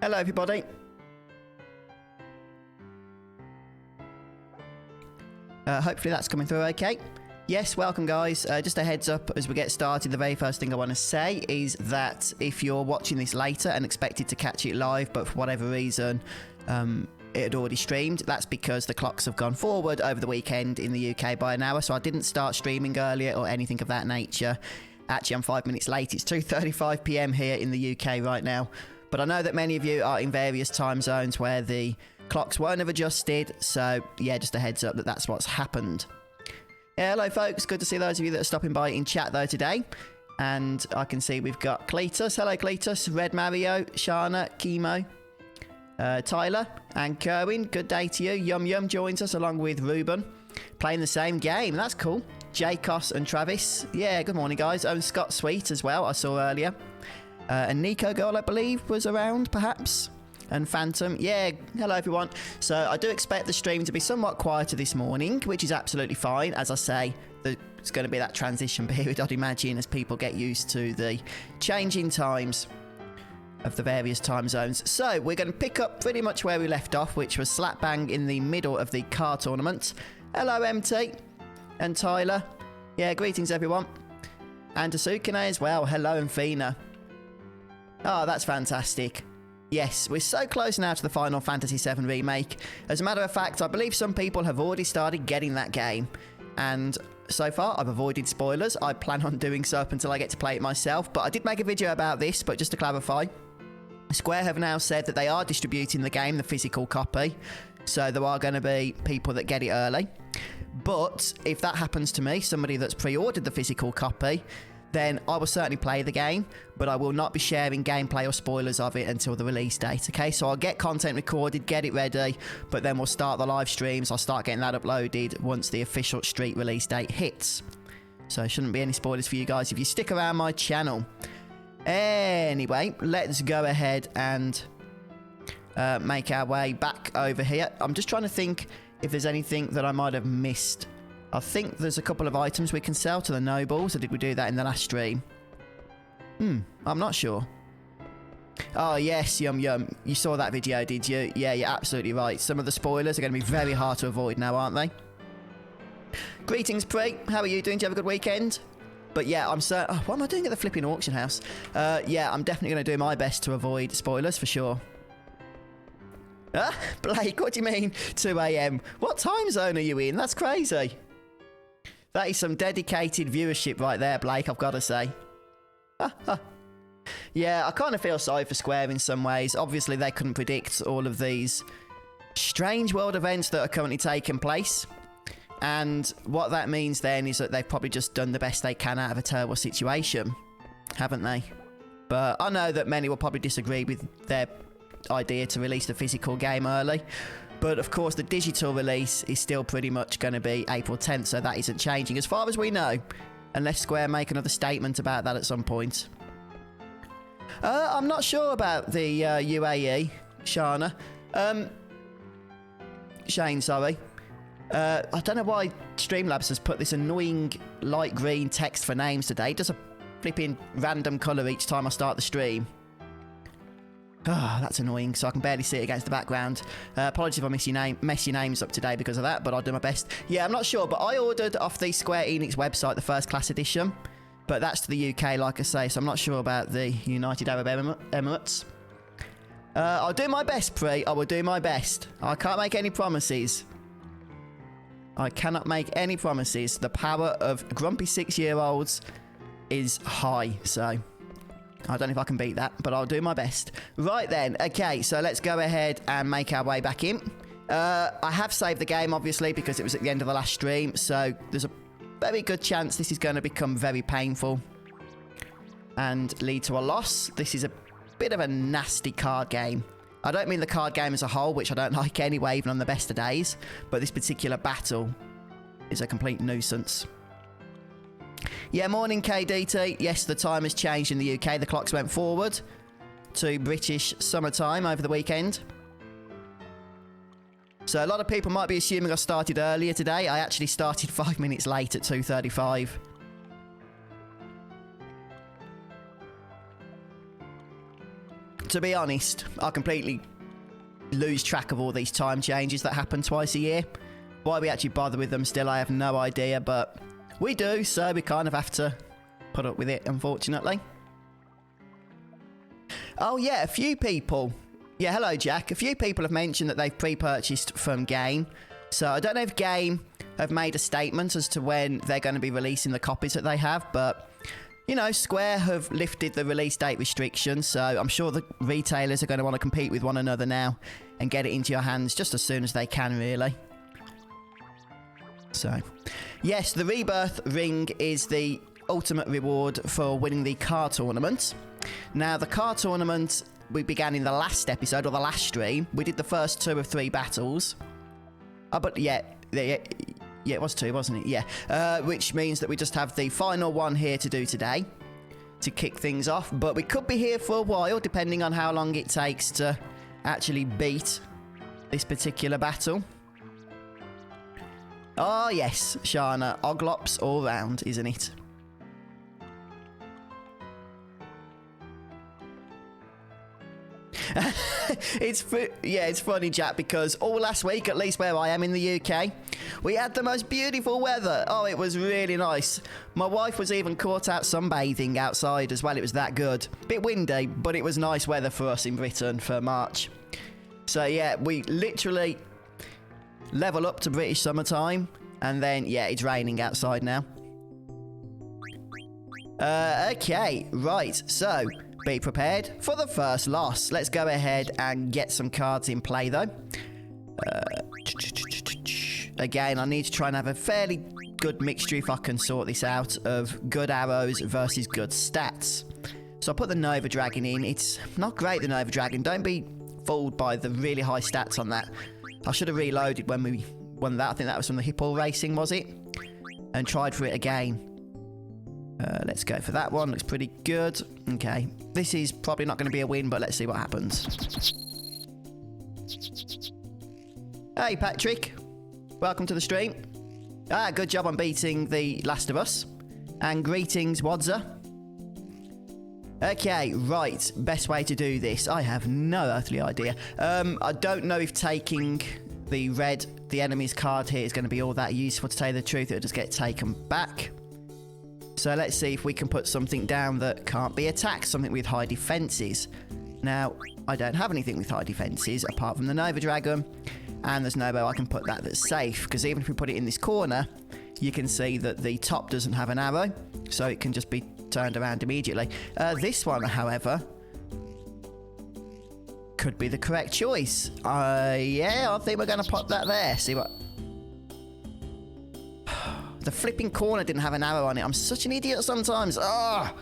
Hello, everybody. Hopefully that's coming through okay. Yes, welcome guys. Just a heads up as we get started, the very first thing I want to say is that if you're watching this later and expected to catch it live, but for whatever reason it had already streamed, that's because the clocks have gone forward over the weekend in the UK by an hour, so I didn't start streaming earlier or anything of that nature. Actually, I'm 5 minutes late. It's 2:35 PM here in the UK right now. But I know that many of you are in various time zones where the clocks won't have adjusted, so yeah, just a heads up that that's what's happened. Yeah, hello folks, good to see those of you that are stopping by in chat though today. And I can see we've got Cletus, hello Cletus, Red Mario, Shana, Chemo, Tyler and Kerwin, good day to you. Yum Yum joins us along with Ruben, playing the same game, that's cool. Jacos and Travis, yeah, good morning guys. Oh, Scott Sweet as well, I saw earlier. And Nico Girl, I believe, was around, perhaps. And Phantom, yeah, hello everyone. So I do expect the stream to be somewhat quieter this morning, which is absolutely fine. As I say, there's going to be that transition period, I'd imagine, as people get used to the changing times of the various time zones. So we're going to pick up pretty much where we left off, which was slap bang in the middle of the car tournament. Hello MT and Tyler. Yeah, greetings everyone. And Asukine as well. Hello and Fina. Oh, that's fantastic. Yes, we're so close now to the Final Fantasy VII Remake. As a matter of fact, I believe some people have already started getting that game. And so far, I've avoided spoilers. I plan on doing so up until I get to play it myself. But I did make a video about this, but just to clarify, Square have now said that they are distributing the game, the physical copy. So there are going to be people that get it early. But if that happens to me, somebody that's pre-ordered the physical copy, then I will certainly play the game, but I will not be sharing gameplay or spoilers of it until the release date, okay? So I'll get content recorded, get it ready, but then we'll start the live streams. I'll start getting that uploaded once the official street release date hits. So there shouldn't be any spoilers for you guys if you stick around my channel. Anyway, let's go ahead and make our way back over here. I'm just trying to think if there's anything that I might have missed. I think there's a couple of items we can sell to the nobles, or did we do that in the last stream? I'm not sure. Oh, yes, Yum Yum. You saw that video, did you? Yeah, you're absolutely right. Some of the spoilers are going to be very hard to avoid now, aren't they? Greetings, Pre. How are you doing? Do you have a good weekend? But yeah, I'm certain... Oh, what am I doing at the flipping auction house? Yeah, I'm definitely going to do my best to avoid spoilers, for sure. Blake, what do you mean 2 AM? What time zone are you in? That's crazy. That is some dedicated viewership right there, Blake, I've got to say. Yeah, I kind of feel sorry for Square in some ways. Obviously, they couldn't predict all of these strange world events that are currently taking place. And what that means then is that they've probably just done the best they can out of a terrible situation, haven't they? But I know that many will probably disagree with their idea to release the physical game early. But of course, the digital release is still pretty much going to be April 10th, so that isn't changing as far as we know, unless Square make another statement about that at some point. I'm not sure about the UAE, Shana. Shane, sorry. I don't know why Streamlabs has put this annoying light green text for names today. It does a flipping random colour each time I start the stream. Ah, that's annoying, so I can barely see it against the background. Apologies if I mess your names up today because of that, but I'll do my best. Yeah, I'm not sure, but I ordered off the Square Enix website the first class edition, but that's to the UK, like I say, so I'm not sure about the United Arab Emirates. I'll do my best, Pre. I will do my best. I can't make any promises. I cannot make any promises. The power of grumpy 6-year-olds is high, so... I don't know if I can beat that, but I'll do my best. Right then, okay, so let's go ahead and make our way back in. I have saved the game, obviously, because it was at the end of the last stream, so there's a very good chance this is going to become very painful and lead to a loss. This is a bit of a nasty card game. I don't mean the card game as a whole, which I don't like anyway, even on the best of days, but this particular battle is a complete nuisance. Yeah, morning KDT. Yes, the time has changed in the UK. The clocks went forward to British summertime over the weekend. So a lot of people might be assuming I started earlier today. I actually started 5 minutes late at 2:35. To be honest, I completely lose track of all these time changes that happen twice a year. Why we actually bother with them still, I have no idea, but we do, so we kind of have to put up with it, unfortunately. Oh yeah, a few people... Yeah, hello Jack. A few people have mentioned that they've pre-purchased from Game. So I don't know if Game have made a statement as to when they're going to be releasing the copies that they have, but... You know, Square have lifted the release date restrictions, so I'm sure the retailers are going to want to compete with one another now and get it into your hands just as soon as they can, really. So, yes, the Rebirth Ring is the ultimate reward for winning the car tournament. Now, the car tournament we began in the last episode, or the last stream. We did the first 2 of 3 battles. Oh, but yeah, it was 2, wasn't it? Yeah. Which means that we just have the final one here to do today to kick things off. But we could be here for a while, depending on how long it takes to actually beat this particular battle. Oh, yes, Shana. Oglops all round, isn't it? It's funny, Jack, because all last week, at least where I am in the UK, we had the most beautiful weather. Oh, it was really nice. My wife was even caught out sunbathing outside as well. It was that good. Bit windy, but it was nice weather for us in Britain for March. So yeah, we literally level up to British summertime, and then yeah, it's raining outside now. Okay, right, so be prepared for the first loss. Let's go ahead and get some cards in play, though. Again, I need to try and have a fairly good mixture, if I can sort this out, of good arrows versus good stats. So I'll put the Nova Dragon in. It's not great, the Nova Dragon. Don't be fooled by the really high stats on that. I should have reloaded when we won that. I think that was from the Hippo Racing, was it? And tried for it again. Let's go for that one. Looks pretty good. Okay. This is probably not going to be a win, but let's see what happens. Hey, Patrick. Welcome to the stream. Ah, good job on beating the Last of Us. And greetings, Wadza. Okay, right. Best way to do this. I have no earthly idea. I don't know if taking the enemy's card here is going to be all that useful, to tell you the truth. It'll just get taken back. So let's see if we can put something down that can't be attacked, something with high defenses. Now, I don't have anything with high defenses apart from the Nova Dragon, and there's no way I can put that's safe, because even if we put it in this corner, you can see that the top doesn't have an arrow, so it can just be turned around immediately. This one, however, could be the correct choice. Yeah, I think we're going to pop that there. See what... The flipping corner didn't have an arrow on it. I'm such an idiot sometimes. Oh!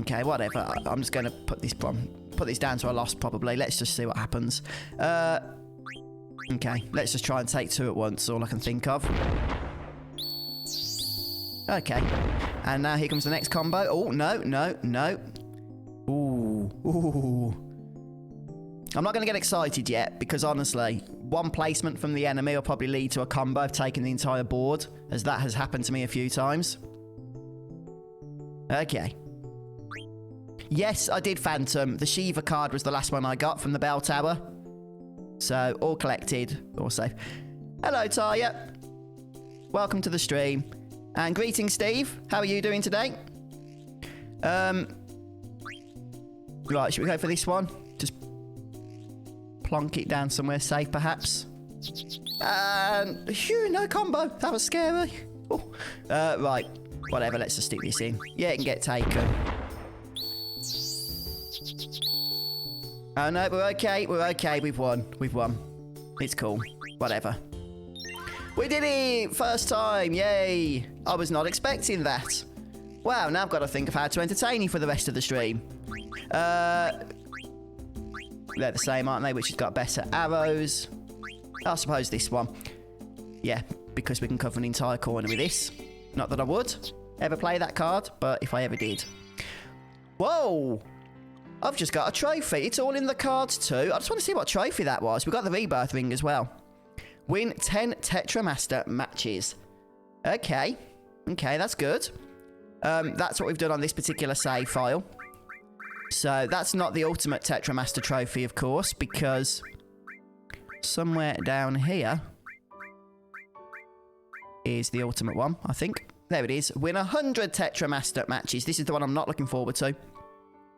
Okay, whatever. I'm just going to put this down to a loss, probably. Let's just see what happens. Okay, let's just try and take 2 at once. All I can think of. Okay. And now here comes the next combo. Oh, no. Ooh. I'm not going to get excited yet, because honestly, one placement from the enemy will probably lead to a combo of taking the entire board, as that has happened to me a few times. Okay. Yes, I did Phantom. The Shiva card was the last one I got from the Bell Tower. So, all collected, all safe. Hello, Taya. Welcome to the stream. And greetings, Steve. How are you doing today? Right, should we go for this one? Just plonk it down somewhere safe, perhaps. And phew, no combo. That was scary. Oh. Right, whatever. Let's just stick this in. Yeah, it can get taken. Oh no, we're okay. We're okay. We've won. It's cool. Whatever. We did it! First time. Yay! I was not expecting that. Wow, now I've got to think of how to entertain you for the rest of the stream. They're the same, aren't they? Which has got better arrows. I suppose this one. Yeah, because we can cover an entire corner with this. Not that I would ever play that card, but if I ever did. Whoa! I've just got a trophy. It's all in the cards too. I just want to see what trophy that was. We got the Rebirth Ring as well. Win 10 Tetramaster matches. Okay. Okay, that's good. That's what we've done on this particular save file. So that's not the ultimate Tetramaster trophy, of course, because somewhere down here is the ultimate one, I think. There it is. Win 100 Tetramaster matches. This is the one I'm not looking forward to.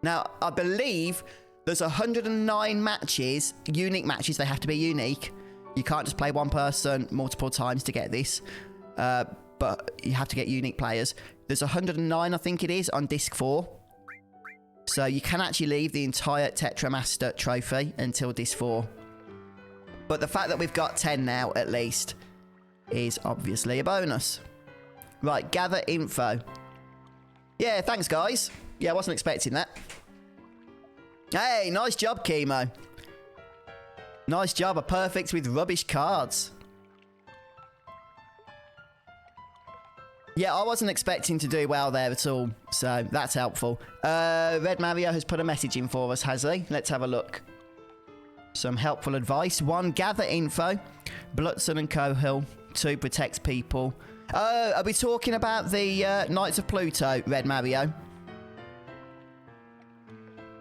Now, I believe there's 109 matches, unique matches. They have to be unique. You can't just play one person multiple times to get this. But you have to get unique players. There's 109, I think it is, on Disc 4. So you can actually leave the entire Tetramaster trophy until Disc 4. But the fact that we've got 10 now, at least, is obviously a bonus. Right, gather info. Yeah, thanks, guys. Yeah, I wasn't expecting that. Hey, nice job, Chemo. Nice job, a perfect with rubbish cards. Yeah, I wasn't expecting to do well there at all, so that's helpful. Red Mario has put a message in for us, has he? Let's have a look. Some helpful advice. 1, gather info. Blutson and Cohill. 2, protect people. Oh, are we talking about the Knights of Pluto, Red Mario?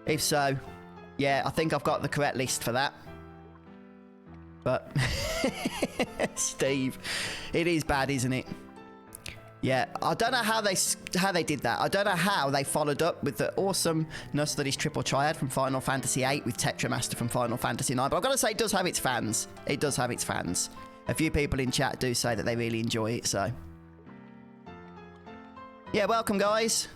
If so, yeah, I think I've got the correct list for that. But, Steve, it is bad, isn't it? Yeah, I don't know how they did that. I don't know how they followed up with the awesomeness that is Triple Triad from Final Fantasy VIII with Tetramaster from Final Fantasy IX. But I've got to say, it does have its fans. It does have its fans. A few people in chat do say that they really enjoy it, so. Yeah, welcome, guys.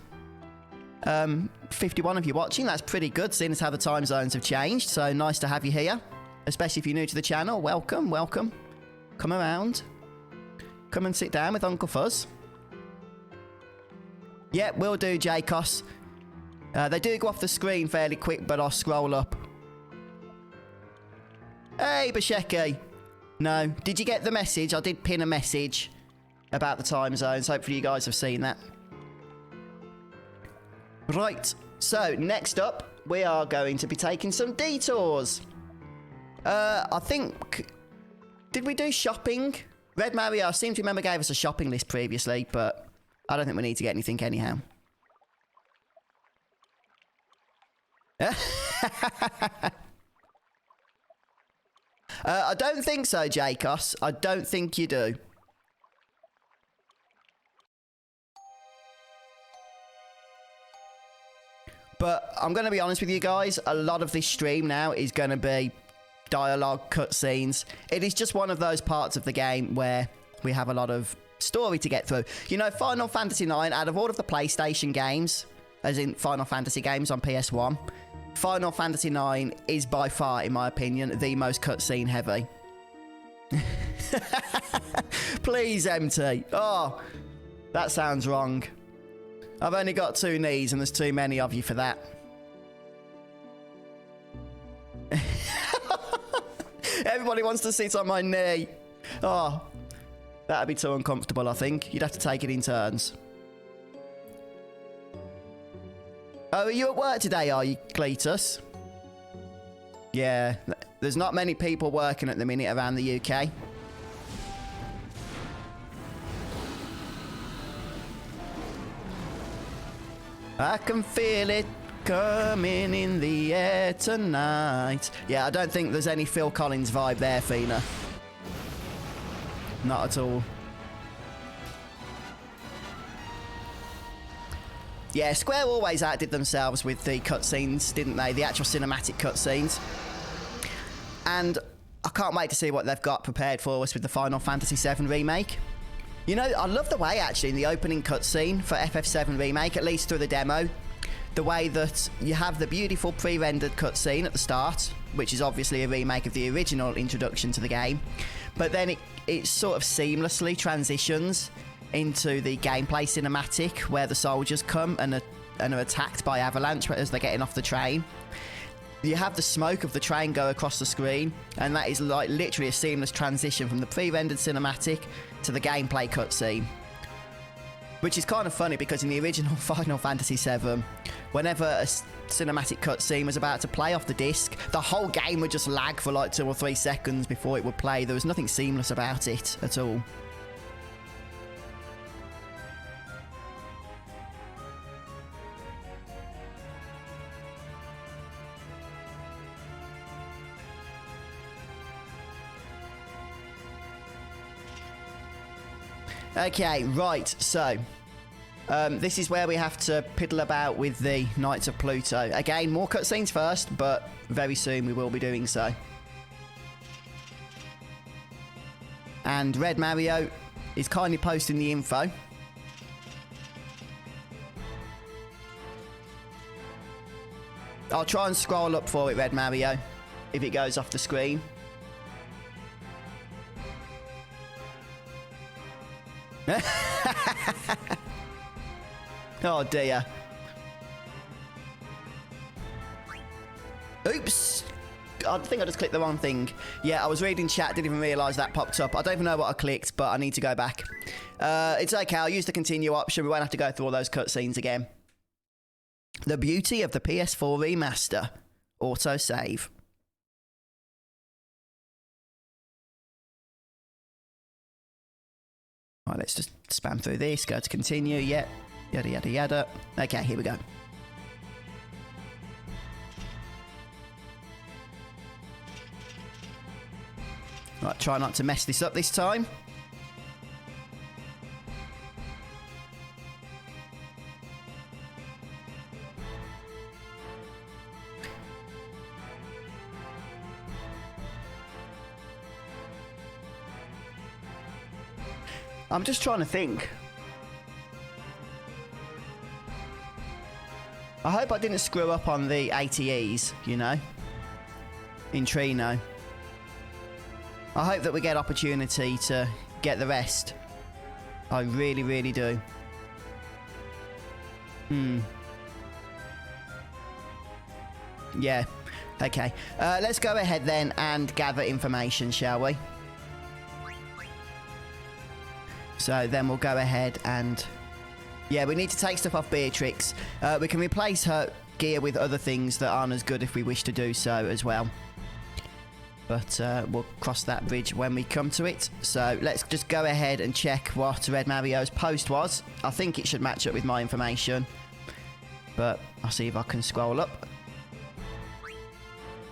51 of you watching. That's pretty good, seeing as how the time zones have changed. So nice to have you here, especially if you're new to the channel. Welcome, welcome. Come around. Come and sit down with Uncle Fuzz. Yeah, will do, Jacos. They do go off the screen fairly quick, but I'll scroll up. Hey, Basheki. No. Did you get the message? I did pin a message about the time zones. Hopefully you guys have seen that. Right. So, next up, we are going to be taking some detours. I think... Did we do shopping? Red Mario, I seem to remember, gave us a shopping list previously, but... I don't think we need to get anything anyhow. I don't think so, Jacos. I don't think you do. But I'm going to be honest with you guys. A lot of this stream now is going to be dialogue, cutscenes. It is just one of those parts of the game where we have a lot of story to get through. You know, Final Fantasy IX, out of all of the PlayStation games, as in Final Fantasy games on PS1, Final Fantasy IX is by far, in my opinion, the most cutscene heavy. Please, MT. Oh, that sounds wrong. I've only got 2 knees and there's too many of you for that. Everybody wants to sit on my knee. Oh, that'd be too uncomfortable, I think. You'd have to take it in turns. Oh, are you at work today, are you, Cletus? Yeah, there's not many people working at the minute around the UK. I can feel it coming in the air tonight. Yeah, I don't think there's any Phil Collins vibe there, Fina. Not at all. Yeah, Square always outdid themselves with the cutscenes, didn't they? The actual cinematic cutscenes. And I can't wait to see what they've got prepared for us with the Final Fantasy VII Remake. You know, I love the way, actually, in the opening cutscene for FF7 Remake, at least through the demo, the way that you have the beautiful pre-rendered cutscene at the start, which is obviously a remake of the original introduction to the game, but then it sort of seamlessly transitions into the gameplay cinematic where the soldiers come and are attacked by Avalanche as they're getting off the train. You have the smoke of the train go across the screen, and that is like literally a seamless transition from the pre-rendered cinematic to the gameplay cutscene. Which is kind of funny because in the original Final Fantasy VII, whenever a cinematic cutscene was about to play off the disc, the whole game would just lag for like 2 or 3 seconds before it would play. There was nothing seamless about it at all. Okay, right, so this is where we have to piddle about with the Knights of Pluto. Again, more cutscenes first, but very soon we will be doing so. And Red Mario is kindly posting the info. I'll try and scroll up for it, Red Mario, if it goes off the screen. Oh dear. Oops. I think I just clicked the wrong thing. Yeah, I was reading chat, didn't even realise that popped up. I don't even know what I clicked, but I need to go back. It's okay, I'll use the continue option. We won't have to go through all those cutscenes again. The beauty of the PS4 remaster. Auto save. Right, let's just spam through this, go to continue, yep, yada yada yada. Okay, here we go. Right, try not to mess this up this time. I'm just trying to think. I hope I didn't screw up on the ATEs, you know, in Trino. I hope that we get opportunity to get the rest. I really, really do. Yeah. Okay. Let's go ahead then and gather information, shall we? So then we'll go ahead and... Yeah, we need to take stuff off Beatrix. We can replace her gear with other things that aren't as good if we wish to do so as well. But we'll cross that bridge when we come to it. So let's just go ahead and check what Red Mario's post was. I think it should match up with my information. But I'll see if I can scroll up.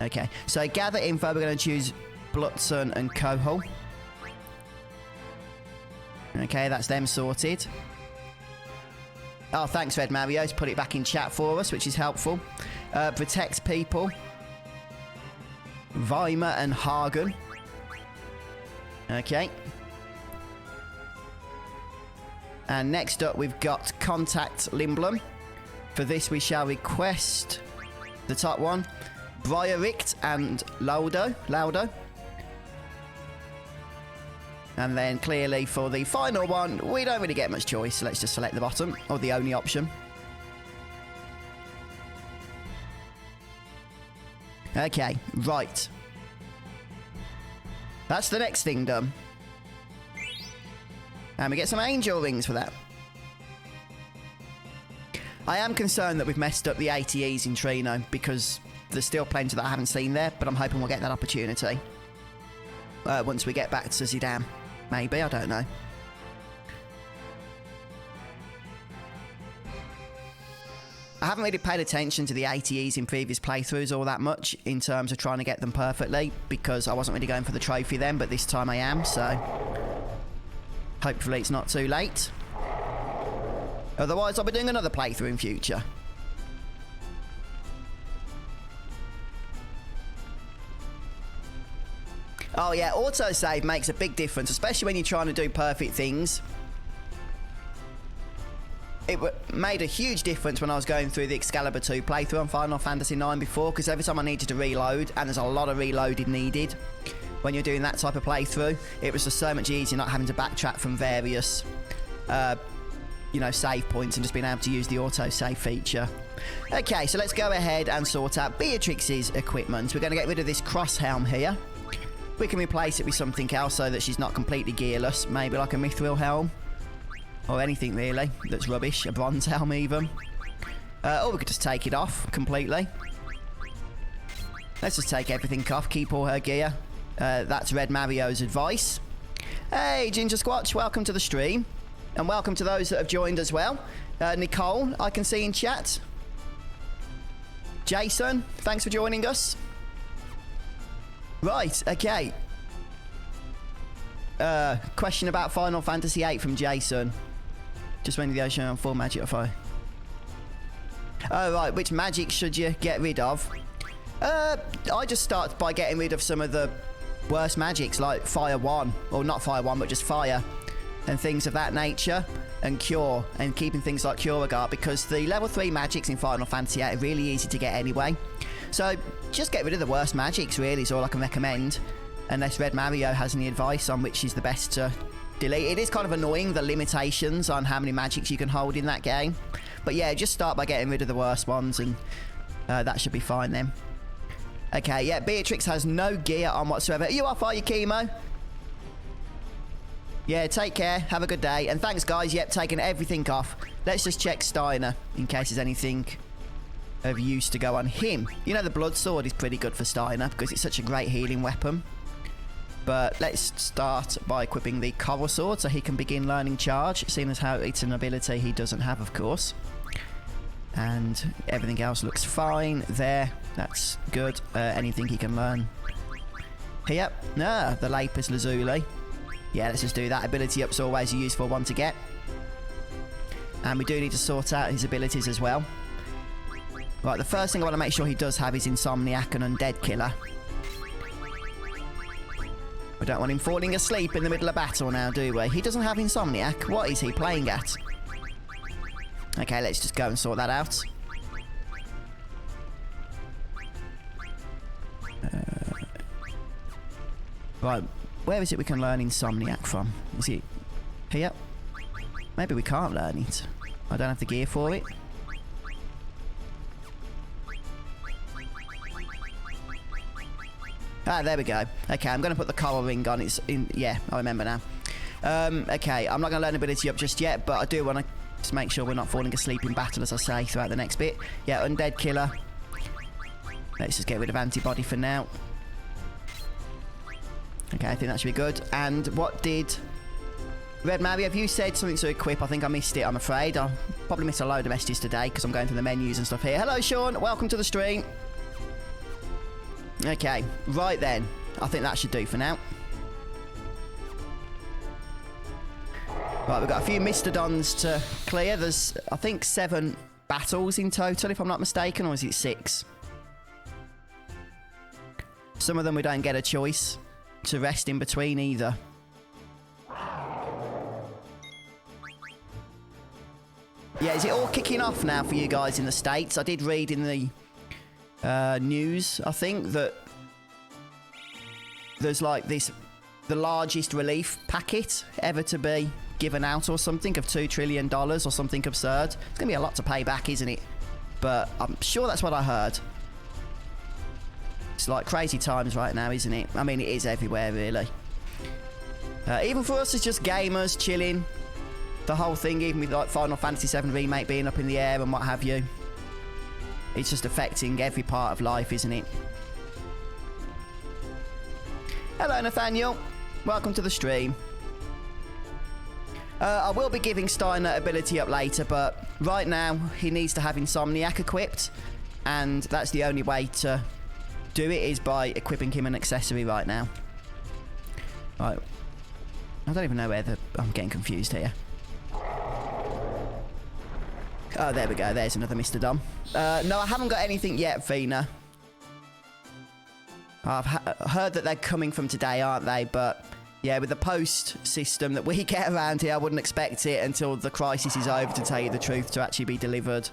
Okay, so gather info. We're going to choose Blutson and Kohol. Okay, that's them sorted. Oh, thanks, Red Mario's put it back in chat for us, which is helpful. Protect people. Weimar and Hagen. Okay. And next up, we've got Contact Lindblum. For this, we shall request the top one. Briarict and Laudo. And then clearly for the final one, we don't really get much choice. So let's just select the bottom, or the only option. Okay, right. That's the next thing done. And we get some angel rings for that. I am concerned that we've messed up the ATEs in Trino, because there's still plenty that I haven't seen there, but I'm hoping we'll get that opportunity. Once we get back to Zidane. Maybe, I don't know. I haven't really paid attention to the ATEs in previous playthroughs all that much in terms of trying to get them perfectly, because I wasn't really going for the trophy then, but this time I am, so hopefully it's not too late. Otherwise I'll be doing another playthrough in future. Oh yeah, autosave makes a big difference, especially when you're trying to do perfect things. It made a huge difference when I was going through the Excalibur II playthrough on Final Fantasy IX before, because every time I needed to reload, and there's a lot of reloading needed when you're doing that type of playthrough, it was just so much easier not having to backtrack from various, you know, save points and just being able to use the autosave feature. Okay, so let's go ahead and sort out Beatrix's equipment. We're going to get rid of this cross helm here. We can replace it with something else so that she's not completely gearless. Maybe like a mithril helm. Or anything really that's rubbish. A bronze helm even. Or we could just take it off completely. Let's just take everything off. Keep all her gear. That's Red Mario's advice. Hey, Ginger Squatch. Welcome to the stream. And welcome to those that have joined as well. Nicole, I can see in chat. Jason, thanks for joining us. Right, okay. Question about Final Fantasy VIII from Jason. Just went to the ocean on full magic or fire. Oh, right. Which magic should you get rid of? I just start by getting rid of some of the worst magics, like Fire 1. Well, not Fire 1, but just Fire. And things of that nature. And Cure. And keeping things like Cure Guard. Because the level 3 magics in Final Fantasy VIII are really easy to get anyway. So, just get rid of the worst magics, really, is all I can recommend. Unless Red Mario has any advice on which is the best to delete. It is kind of annoying, the limitations on how many magics you can hold in that game. But yeah, just start by getting rid of the worst ones, and that should be fine then. Okay, yeah, Beatrix has no gear on whatsoever. Are you off, are you, Chemo? Yeah, take care. Have a good day. And thanks, guys. Yep, taking everything off. Let's just check Steiner in case there's anything of use to go on him. You know, the Blood Sword is pretty good for Steiner because it's such a great healing weapon. But let's start by equipping the Coral Sword so he can begin learning Charge, seeing as how it's an ability he doesn't have, of course. And everything else looks fine there. That's good. Anything he can learn. Yep. No, the Lapis Lazuli. Yeah, let's just do that. Ability up's always a useful one to get. And we do need to sort out his abilities as well. Right, the first thing I want to make sure he does have is Insomniac and Undead Killer. We don't want him falling asleep in the middle of battle now, do we? He doesn't have Insomniac. What is he playing at? Okay, let's just go and sort that out. Right, where is it we can learn Insomniac from? Is it here? Maybe we can't learn it. I don't have the gear for it. Ah, there we go. Okay, I'm going to put the coral ring on. It's in. Yeah, I remember now. Okay, I'm not going to learn ability up just yet, but I do want to just make sure we're not falling asleep in battle, as I say, throughout the next bit. Yeah, Undead Killer. Let's just get rid of Antibody for now. Okay, I think that should be good. And what did... Red Mario, have you said something to equip? I think I missed it, I'm afraid. I'll probably miss a load of messages today because I'm going through the menus and stuff here. Hello, Sean. Welcome to the stream. Okay, right then. I think that should do for now. Right, we've got a few Mistodons to clear. There's, I think, 7 battles in total, if I'm not mistaken, or is it 6? Some of them we don't get a choice to rest in between either. Yeah, is it all kicking off now for you guys in the States? I did read in the news, I think, that there's like this, the largest relief packet ever to be given out or something of $2 trillion or something absurd. It's going to be a lot to pay back, isn't it? But I'm sure that's what I heard. It's like crazy times right now, isn't it? I mean, it is everywhere, really. Even for us as just gamers, chilling. The whole thing, even with like Final Fantasy VII Remake being up in the air and what have you. It's just affecting every part of life, isn't it? Hello, Nathaniel. Welcome to the stream. I will be giving Steiner ability up later, but right now he needs to have Insomniac equipped. And that's the only way to do it, is by equipping him an accessory right now. Right. I don't even know where the... I'm getting confused here. Oh, there we go. There's another Mr. Dom. No, I haven't got anything yet, Fina. I've heard that they're coming from today, aren't they? But, yeah, with the post system that we get around here, I wouldn't expect it until the crisis is over, to tell you the truth, to actually be delivered.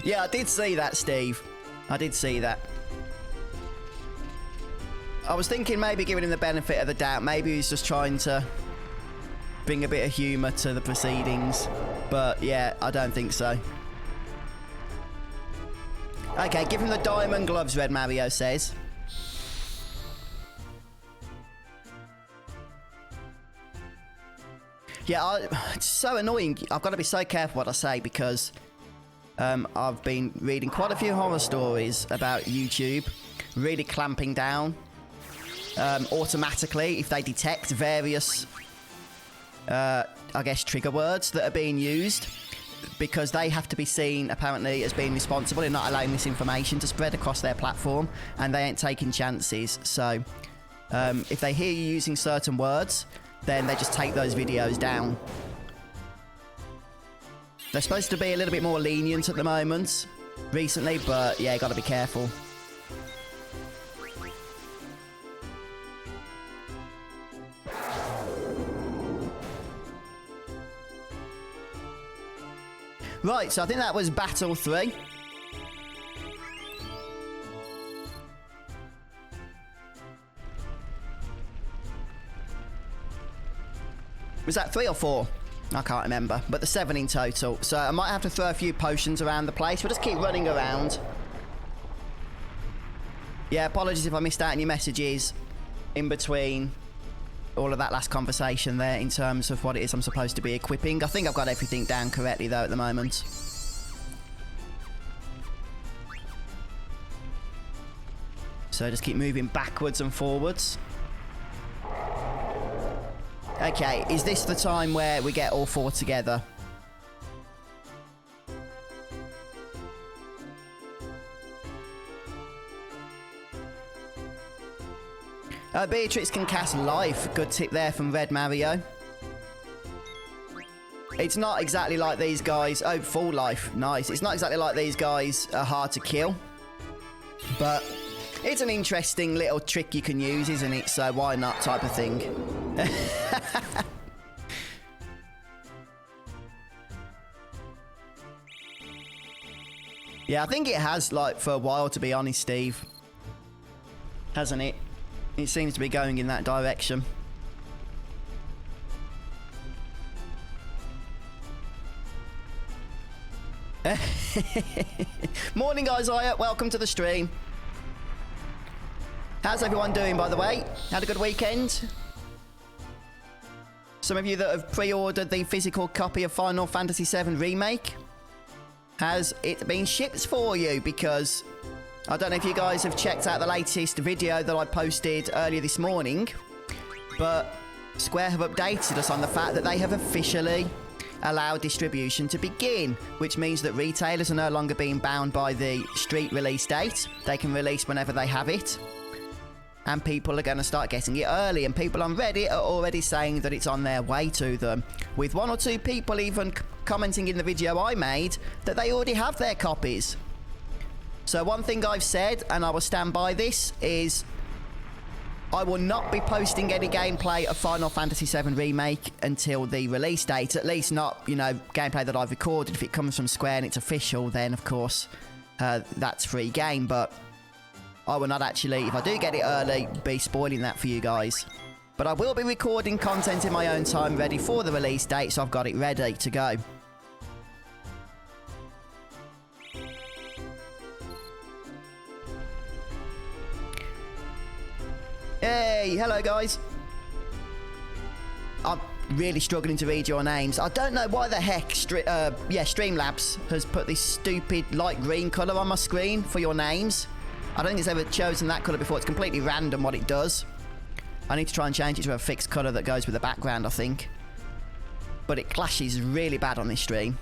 Yeah, I did see that, Steve. I did see that. I was thinking maybe giving him the benefit of the doubt. Maybe he's just trying to bring a bit of humour to the proceedings. But, yeah, I don't think so. Okay, give him the diamond gloves, Red Mario says. Yeah, it's so annoying. I've got to be so careful what I say, because... I've been reading quite a few horror stories about YouTube really clamping down automatically if they detect various, I guess, trigger words that are being used. because they have to be seen apparently as being responsible in not allowing this information to spread across their platform, and they ain't taking chances. So if they hear you using certain words, then they just take those videos down. They're supposed to be a little bit more lenient at the moment recently, but yeah, gotta be careful. Right, so I think that was Battle 3. Was that 3 or 4? I can't remember, but the 7 in total. So I might have to throw a few potions around the place. We'll just keep running around. Yeah, apologies if I missed out any messages in between all of that last conversation there in terms of what it is I'm supposed to be equipping. I think I've got everything down correctly though at the moment. So just keep moving backwards and forwards. Okay, is this the time where we get all 4 together? Beatrix can cast life. Good tip there from Red Mario. It's not exactly like these guys... Oh, full life. Nice. It's not exactly like these guys are hard to kill. But it's an interesting little trick you can use, isn't it? So why not type of thing. Yeah, I think it has, like, for a while, to be honest, Steve. Hasn't it? It seems to be going in that direction. Morning, Isaiah. Welcome to the stream. How's everyone doing, by the way? Had a good weekend? Some of you that have pre-ordered the physical copy of Final Fantasy VII Remake, has it been shipped for you? Because I don't know if you guys have checked out the latest video that I posted earlier this morning, but Square have updated us on the fact that they have officially allowed distribution to begin, which means that retailers are no longer being bound by the street release date. They can release whenever they have it, and people are going to start getting it early, and people on Reddit are already saying that it's on their way to them, with 1 or 2 people even commenting in the video I made that they already have their copies. So one thing I've said, and I will stand by this, is I will not be posting any gameplay of Final Fantasy VII Remake until the release date. At least not, you know, gameplay that I've recorded. If it comes from Square and it's official, then of course that's free game. But I will not actually, if I do get it early, be spoiling that for you guys. But I will be recording content in my own time ready for the release date, so I've got it ready to go. Hey, hello guys. I'm really struggling to read your names. I don't know why the heck Streamlabs has put this stupid light green colour on my screen for your names. I don't think it's ever chosen that colour before. It's completely random what it does. I need to try and change it to a fixed colour that goes with the background, I think. But it clashes really bad on this stream.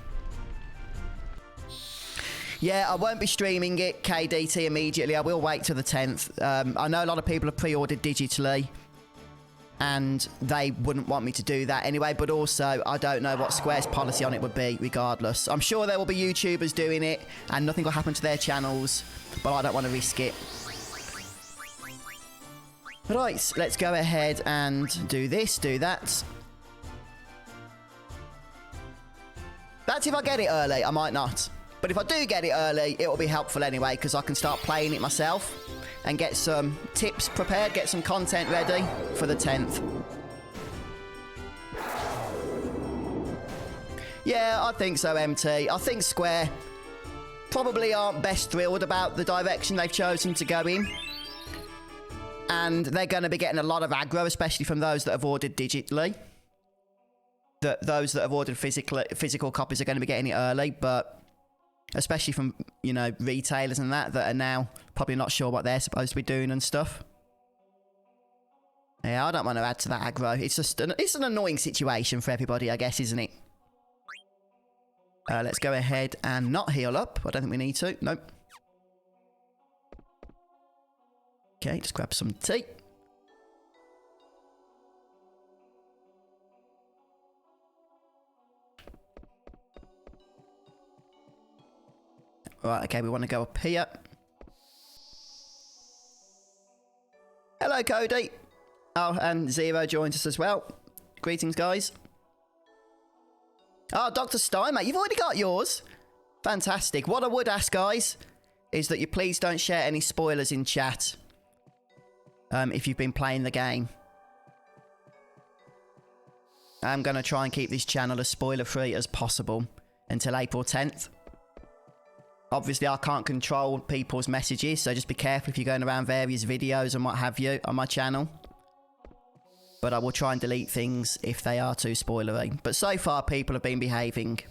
Yeah, I won't be streaming it, KDT, immediately. I will wait till the 10th. I know a lot of people have pre-ordered digitally, and they wouldn't want me to do that anyway, but also I don't know what Square's policy on it would be regardless. I'm sure there will be YouTubers doing it, and nothing will happen to their channels, but I don't want to risk it. Right, let's go ahead and do this, do that. That's if I get it early, I might not. But if I do get it early, it will be helpful anyway, because I can start playing it myself and get some tips prepared, get some content ready for the 10th. Yeah, I think so, MT. I think Square probably aren't best thrilled about the direction they've chosen to go in. And they're going to be getting a lot of aggro, especially from those that have ordered digitally. Those that have ordered physical copies are going to be getting it early, but especially from, you know, retailers and that are now probably not sure what they're supposed to be doing and stuff. Yeah, I don't want to add to that aggro. It's just it's an annoying situation for everybody, I guess, isn't it? Let's go ahead and not heal up. I don't think we need to. Nope. Okay, just grab some tea. Right, okay, we want to go up here. Hello, Cody. Oh, and Zero joins us as well. Greetings, guys. Oh, Dr. Steinmate, you've already got yours. Fantastic. What I would ask, guys, is that you please don't share any spoilers in chat. If you've been playing the game. I'm going to try and keep this channel as spoiler-free as possible until April 10th. Obviously, I can't control people's messages, so just be careful if you're going around various videos and what have you on my channel. But I will try and delete things if they are too spoilery. But so far, people have been behaving.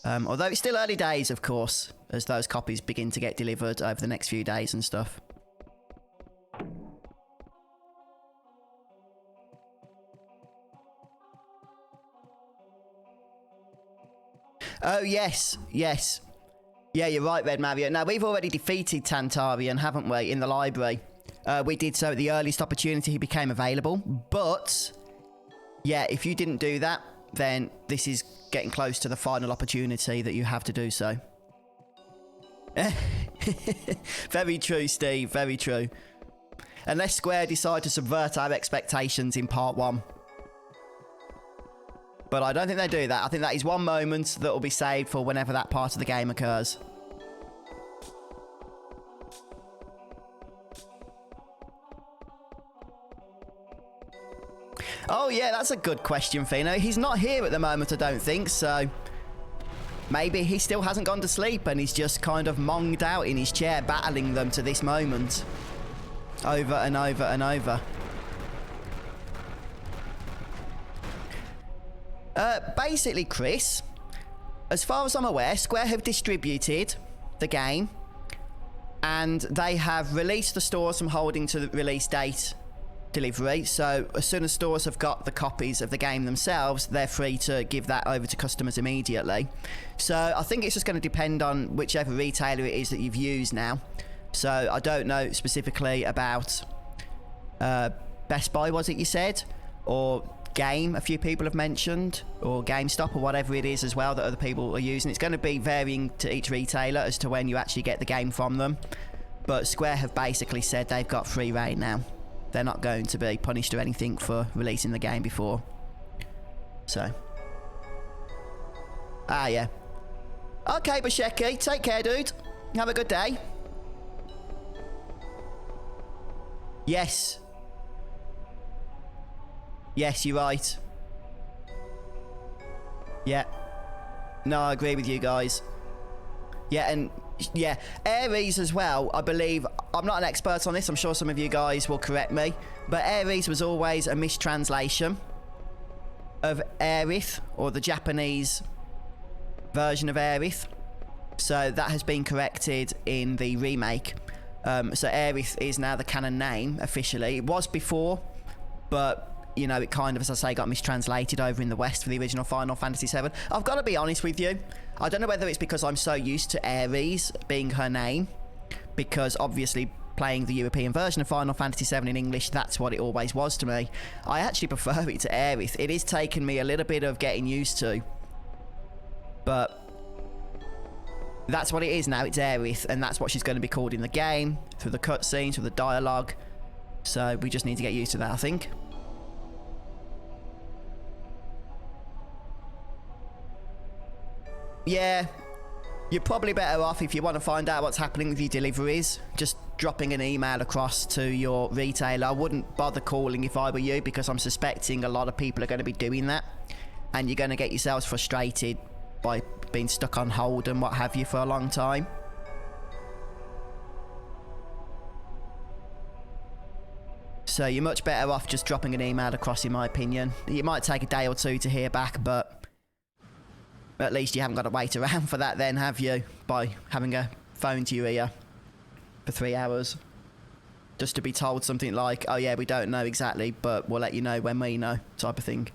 Although it's still early days, of course, as those copies begin to get delivered over the next few days and stuff. Oh, yes, yes. Yeah, you're right, Red Mario. Now, we've already defeated Tantarian, haven't we, in the library? We did so at the earliest opportunity he became available. But, yeah, if you didn't do that, then this is getting close to the final opportunity that you have to do so. Very true, Steve. Very true. Unless Square decide to subvert our expectations in part 1. But I don't think they do that. I think that is one moment that will be saved for whenever that part of the game occurs. Oh, yeah, that's a good question, Fino. He's not here at the moment, I don't think, so... Maybe he still hasn't gone to sleep and he's just kind of monged out in his chair, battling them to this moment. Over and over and over. Basically, Chris, as far as I'm aware, Square have distributed the game and they have released the stores from holding to the release date delivery. So as soon as stores have got the copies of the game themselves, they're free to give that over to customers immediately. So I think it's just going to depend on whichever retailer it is that you've used now. So I don't know specifically about Best Buy, was it you said? Or Game, a few people have mentioned, or GameStop, or whatever it is as well that other people are using. It's going to be varying to each retailer as to when you actually get the game from them. But Square have basically said they've got free reign now. They're not going to be punished or anything for releasing the game before. So. Ah, yeah. Okay, Basheki, take care, dude. Have a good day. Yes. Yes, you're right. Yeah. No, I agree with you guys. Yeah, and yeah, Ares as well, I believe. I'm not an expert on this, I'm sure some of you guys will correct me, but Ares was always a mistranslation of Aerith, or the Japanese version of Aerith. So that has been corrected in the remake. So Aerith is now the canon name officially. It was before, but you know, it kind of, as I say, got mistranslated over in the West for the original Final Fantasy VII. I've got to be honest with you. I don't know whether it's because I'm so used to Ares being her name, because obviously playing the European version of Final Fantasy VII in English, that's what it always was to me. I actually prefer it to Aerith. It is taken me a little bit of getting used to, but that's what it is now. It's Aerith, and that's what she's going to be called in the game, through the cutscenes, through the dialogue. So we just need to get used to that, I think. Yeah, you're probably better off, if you want to find out what's happening with your deliveries, just dropping an email across to your retailer. I wouldn't bother calling if I were you, because I'm suspecting a lot of people are going to be doing that, and you're going to get yourselves frustrated by being stuck on hold and what have you for a long time. So you're much better off just dropping an email across, in my opinion. It might take a day or two to hear back, but at least you haven't got to wait around for that then, have you? By having a phone to your ear for 3 hours. Just to be told something like, oh yeah, we don't know exactly, but we'll let you know when we know, type of thing.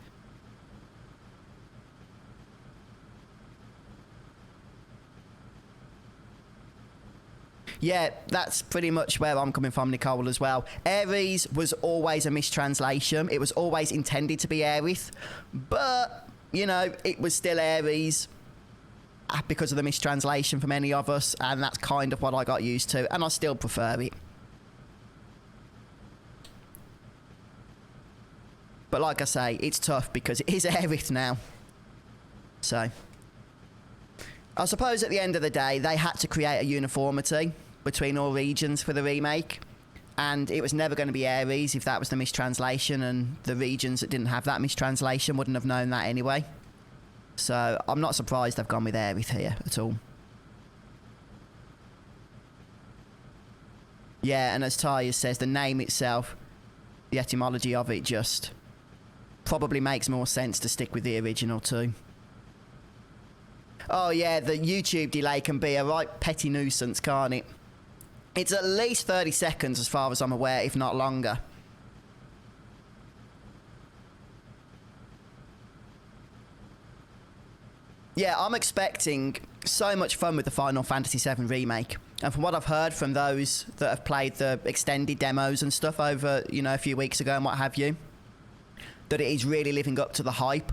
Yeah, that's pretty much where I'm coming from, Nicole, as well. Ares was always a mistranslation. It was always intended to be Aerith, but, you know, it was still Ares because of the mistranslation for many of us, and that's kind of what I got used to, and I still prefer it. But like I say, it's tough because it is Aerith now. So, I suppose at the end of the day, they had to create a uniformity between all regions for the remake, and it was never going to be Ares if that was the mistranslation, and the regions that didn't have that mistranslation wouldn't have known that anyway. So I'm not surprised they've gone with Aerith here at all. Yeah, and as Taya says, the name itself, the etymology of it just probably makes more sense to stick with the original too. Oh yeah, the YouTube delay can be a right petty nuisance, can't it? It's at least 30 seconds as far as I'm aware, if not longer. Yeah, I'm expecting so much fun with the Final Fantasy VII Remake. And from what I've heard from those that have played the extended demos and stuff over, you know, a few weeks ago and what have you, that it is really living up to the hype.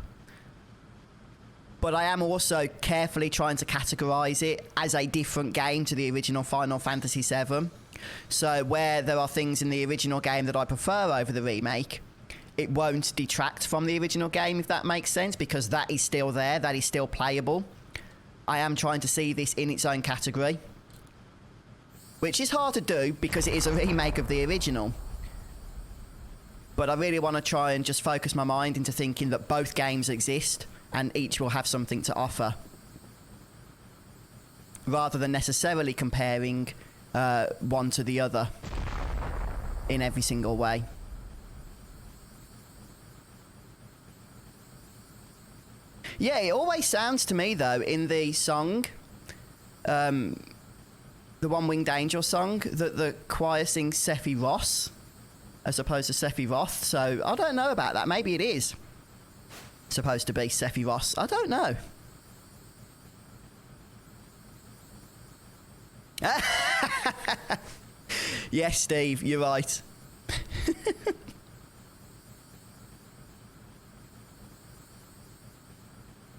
But I am also carefully trying to categorise it as a different game to the original Final Fantasy VII. So where there are things in the original game that I prefer over the remake, it won't detract from the original game, if that makes sense, because that is still there, that is still playable. I am trying to see this in its own category, which is hard to do because it is a remake of the original. But I really want to try and just focus my mind into thinking that both games exist and each will have something to offer, rather than necessarily comparing one to the other in every single way. Yeah, it always sounds to me, though, in the song, the One Winged Angel song, that the choir sings Sephiroth as opposed to Sephiroth. So I don't know about that. Maybe it is supposed to be Sephiroth. I don't know. Yes, Steve, you're right.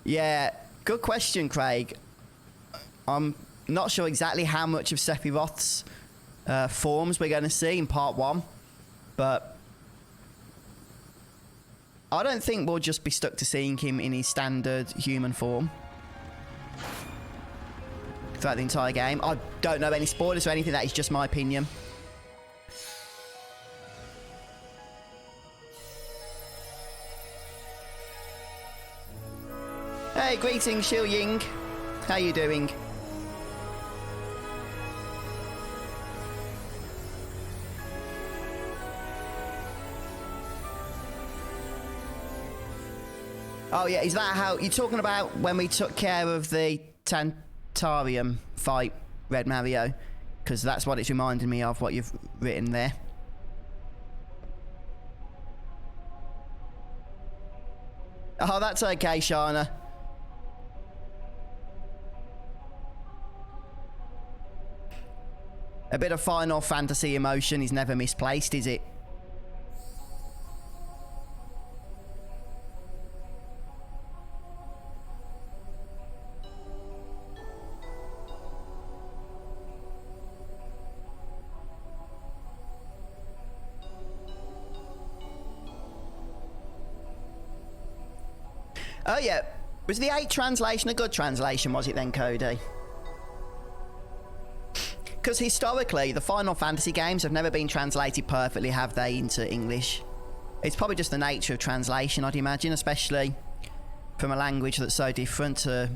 Yeah, good question, Craig. I'm not sure exactly how much of Sephiroth's forms we're going to see in part 1, but I don't think we'll just be stuck to seeing him in his standard human form throughout the entire game. I don't know any spoilers or anything, that is just my opinion. Hey, greetings, Shil Ying. How you doing? Oh yeah, is that how you're talking about when we took care of the Tantarium fight, Red Mario? Because that's what it's reminding me of, what you've written there. Oh, that's okay, Shana. A bit of Final Fantasy emotion is never misplaced, is it? Oh yeah, was the 8 translation a good translation, was it then, Cody? Because historically, the Final Fantasy games have never been translated perfectly, have they, into English? It's probably just the nature of translation, I'd imagine, especially from a language that's so different to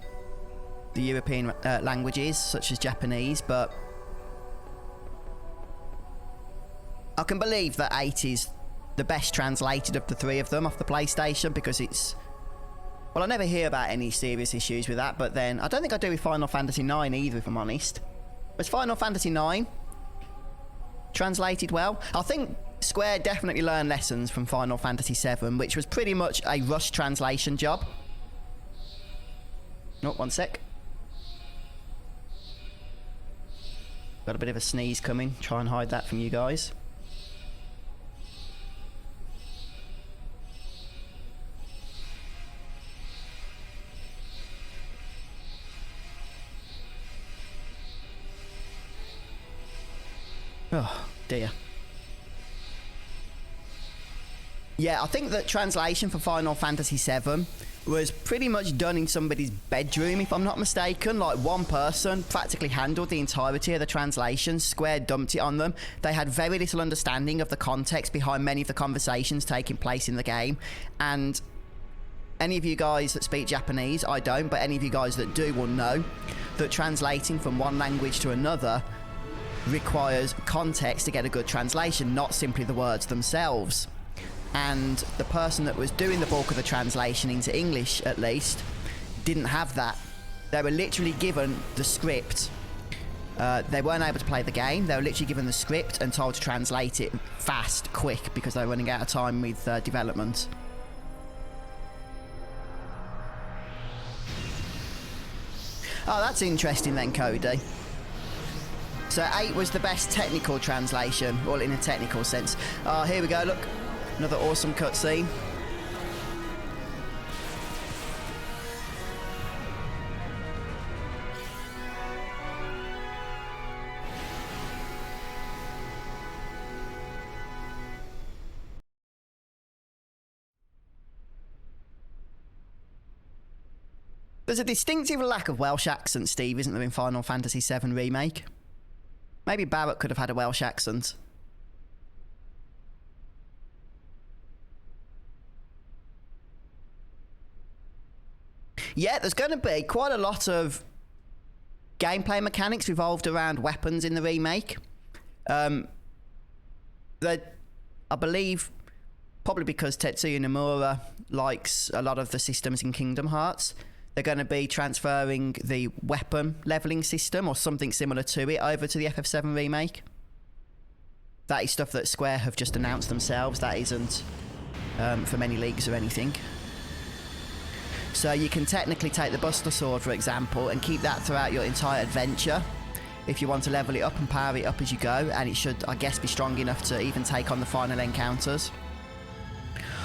the European languages, such as Japanese, but I can believe that 8 is the best translated of the 3 of them off the PlayStation, because it's... Well, I never hear about any serious issues with that, but then I don't think I do with Final Fantasy 9 either, if I'm honest. Was Final Fantasy 9 translated well? I think Square definitely learned lessons from Final Fantasy 7, which was pretty much a rush translation job. Oh, one sec. Got a bit of a sneeze coming. Try and hide that from you guys. Oh, dear. Yeah, I think that translation for Final Fantasy VII was pretty much done in somebody's bedroom, if I'm not mistaken. Like, one person practically handled the entirety of the translation. Square dumped it on them. They had very little understanding of the context behind many of the conversations taking place in the game. And any of you guys that speak Japanese, I don't, but any of you guys that do will know that translating from one language to another requires context to get a good translation, not simply the words themselves. And the person that was doing the bulk of the translation into English, at least, didn't have that. They were literally given the script. They weren't able to play the game. They were literally given the script and told to translate it fast, quick, because they were running out of time with development. Oh, that's interesting then, Cody. So 8 was the best technical translation, well, in a technical sense. Oh, here we go, look. Another awesome cutscene. There's a distinctive lack of Welsh accent, Steve, isn't there, in Final Fantasy VII Remake? Maybe Barrett could have had a Welsh accent. Yeah, there's going to be quite a lot of gameplay mechanics revolved around weapons in the remake. I believe, probably because Tetsuya Nomura likes a lot of the systems in Kingdom Hearts, they're going to be transferring the weapon leveling system or something similar to it over to the FF7 remake. That is stuff that Square have just announced themselves. That isn't from any leaks or anything. So you can technically take the Buster Sword, for example, and keep that throughout your entire adventure if you want to level it up and power it up as you go, and it should, I guess, be strong enough to even take on the final encounters.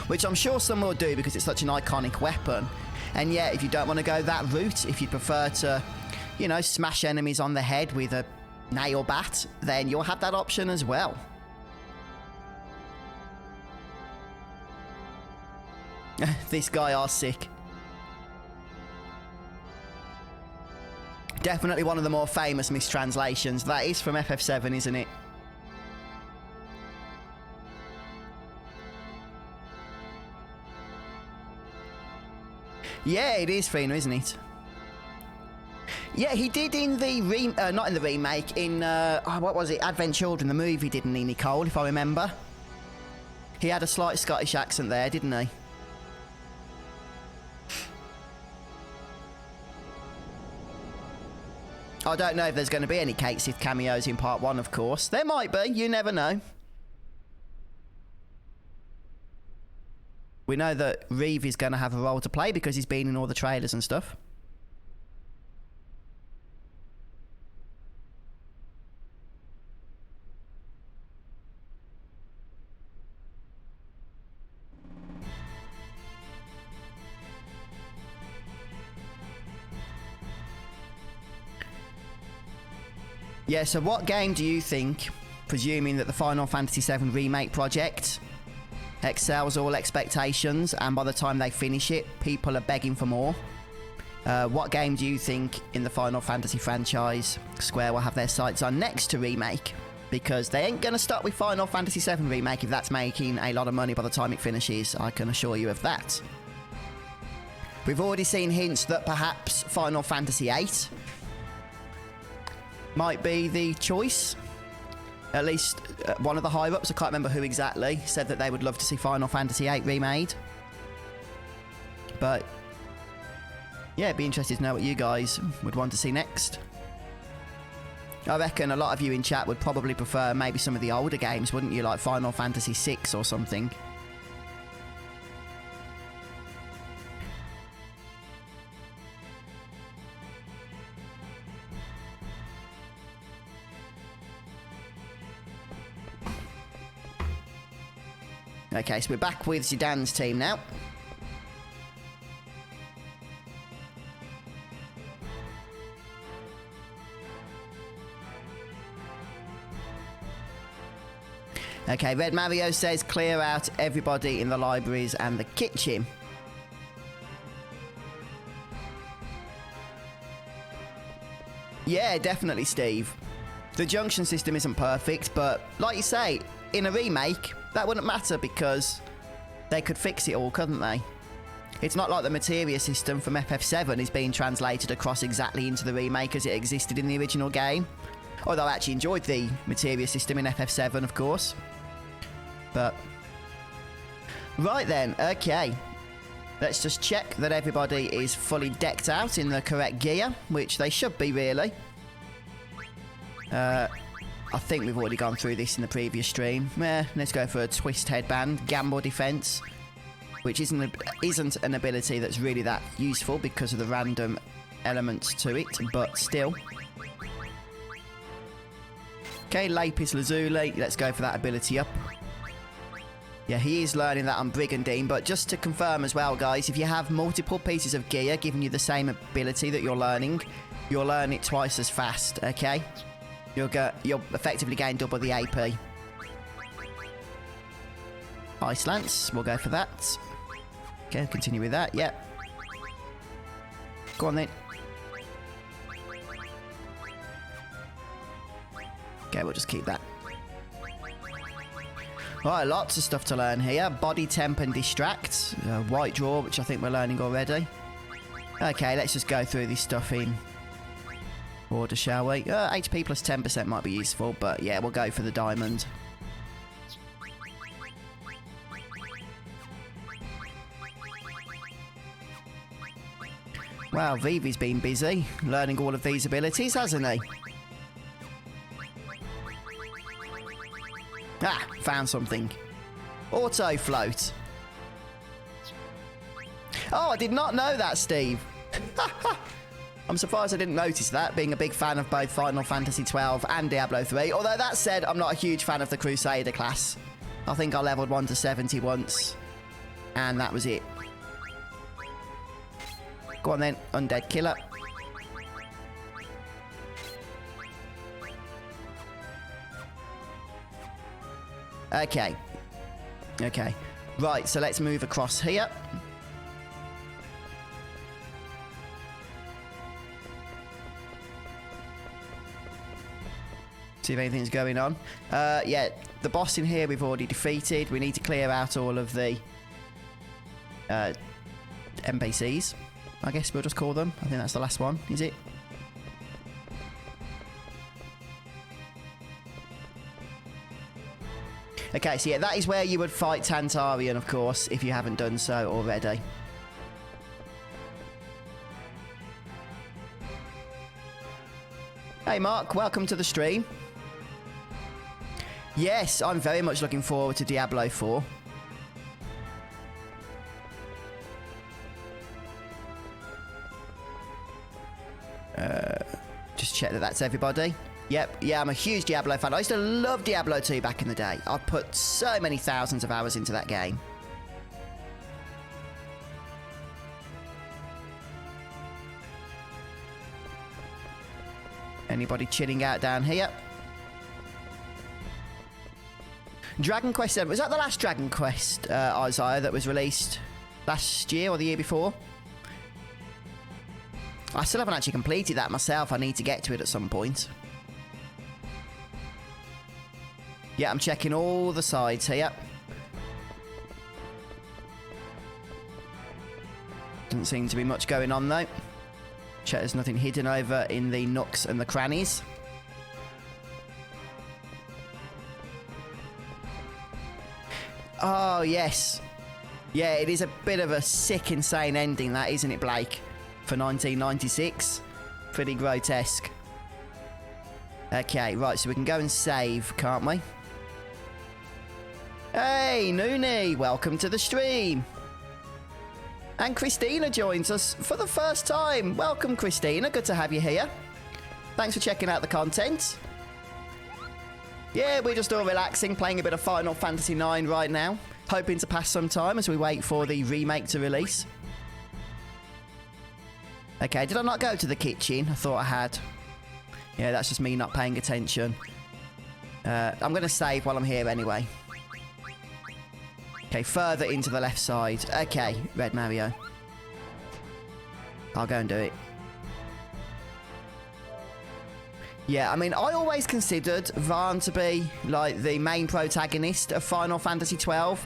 Which I'm sure some will do because it's such an iconic weapon. And yeah, if you don't want to go that route, if you prefer to, you know, smash enemies on the head with a nail bat, then you'll have that option as well. This guy are sick. Definitely one of the more famous mistranslations. That is from FF7, isn't it? Yeah, it is Fina, isn't it? Yeah, he did in the not in the remake, in what was it? Advent Children, the movie, didn't he, Nicole, if I remember? He had a slight Scottish accent there, didn't he? I don't know if there's going to be any Kate Sith cameos in part 1, of course. There might be, you never know. We know that Reeve is going to have a role to play because he's been in all the trailers and stuff. Yeah, so what game do you think, presuming that the Final Fantasy VII Remake project excels all expectations and by the time they finish it, people are begging for more, what game do you think in the Final Fantasy franchise Square will have their sights on next to Remake? Because they ain't going to start with Final Fantasy VII Remake if that's making a lot of money by the time it finishes, I can assure you of that. We've already seen hints that perhaps Final Fantasy VIII might be the choice. At least one of the higher-ups, I can't remember who exactly, said that they would love to see Final Fantasy VIII remade. But yeah, it'd be interesting to know what you guys would want to see next. I reckon a lot of you in chat would probably prefer maybe some of the older games, wouldn't you? Like Final Fantasy VI or something. Okay, so we're back with Zidane's team now. Okay, Red Mario says clear out everybody in the libraries and the kitchen. Yeah, definitely, Steve. The junction system isn't perfect, but like you say, in a remake, that wouldn't matter because they could fix it all, couldn't they? It's not like the materia system from FF7 is being translated across exactly into the remake as it existed in the original game. Although I actually enjoyed the materia system in FF7, of course. But... right then, okay. Let's just check that everybody is fully decked out in the correct gear, which they should be, really. I think we've already gone through this in the previous stream. Let's go for a twist headband, gamble defense, which isn't an ability that's really that useful because of the random elements to it, but still. Okay, Lapis Lazuli, let's go for that ability up. Yeah, he is learning that on Brigandine, but just to confirm as well, guys, if you have multiple pieces of gear giving you the same ability that you're learning, you'll learn it twice as fast, okay? You'll effectively gain double the AP. Ice Lance, we'll go for that. Okay, continue with that, yep. Go on then. Okay, we'll just keep that. Right, lots of stuff to learn here. Body, temp, and distract. White draw, which I think we're learning already. Okay, let's just go through this stuff in order, shall we? HP plus 10% might be useful, but yeah, we'll go for the diamond. Wow, Vivi's been busy learning all of these abilities, hasn't he? Ah, found something. Auto float. Oh, I did not know that, Steve. I'm surprised I didn't notice that, being a big fan of both Final Fantasy XII and Diablo 3. Although that said, I'm not a huge fan of the Crusader class. I think I leveled 1 to 70 once, and that was it. Go on then, Undead Killer. Okay. Okay. Right, so let's move across here. See if anything's going on. Yeah, the boss in here we've already defeated. We need to clear out all of the NPCs, I guess we'll just call them. I think that's the last one, is it? Okay, so yeah, that is where you would fight Tantarian, of course, if you haven't done so already. Hey Mark, welcome to the stream. Yes, I'm very much looking forward to Diablo 4. Just check that that's everybody. Yep, yeah, I'm a huge Diablo fan. I used to love Diablo 2 back in the day. I put so many thousands of hours into that game. Anybody chilling out down here? Dragon Quest 7. Was that the last Dragon Quest, Isaiah, that was released last year or the year before? I still haven't actually completed that myself. I need to get to it at some point. Yeah, I'm checking all the sides here. Doesn't seem to be much going on, though. Check there's nothing hidden over in the nooks and the crannies. Oh, yes. Yeah, it is a bit of a sick, insane ending, that, isn't it, Blake? For 1996. Pretty grotesque. Okay, right, so we can go and save, can't we? Hey, Noonie, welcome to the stream. And Christina joins us for the first time. Welcome, Christina. Good to have you here. Thanks for checking out the content. Yeah, we're just all relaxing, playing a bit of Final Fantasy IX right now. hoping to pass some time as we wait for the remake to release. Okay, did I not go to the kitchen? I thought I had. Yeah, that's just me not paying attention. I'm going to save while I'm here anyway. Okay, further into the left side. Okay, Red Mario. I'll go and do it. Yeah, I mean, I always considered Varn to be, like, the main protagonist of Final Fantasy XII.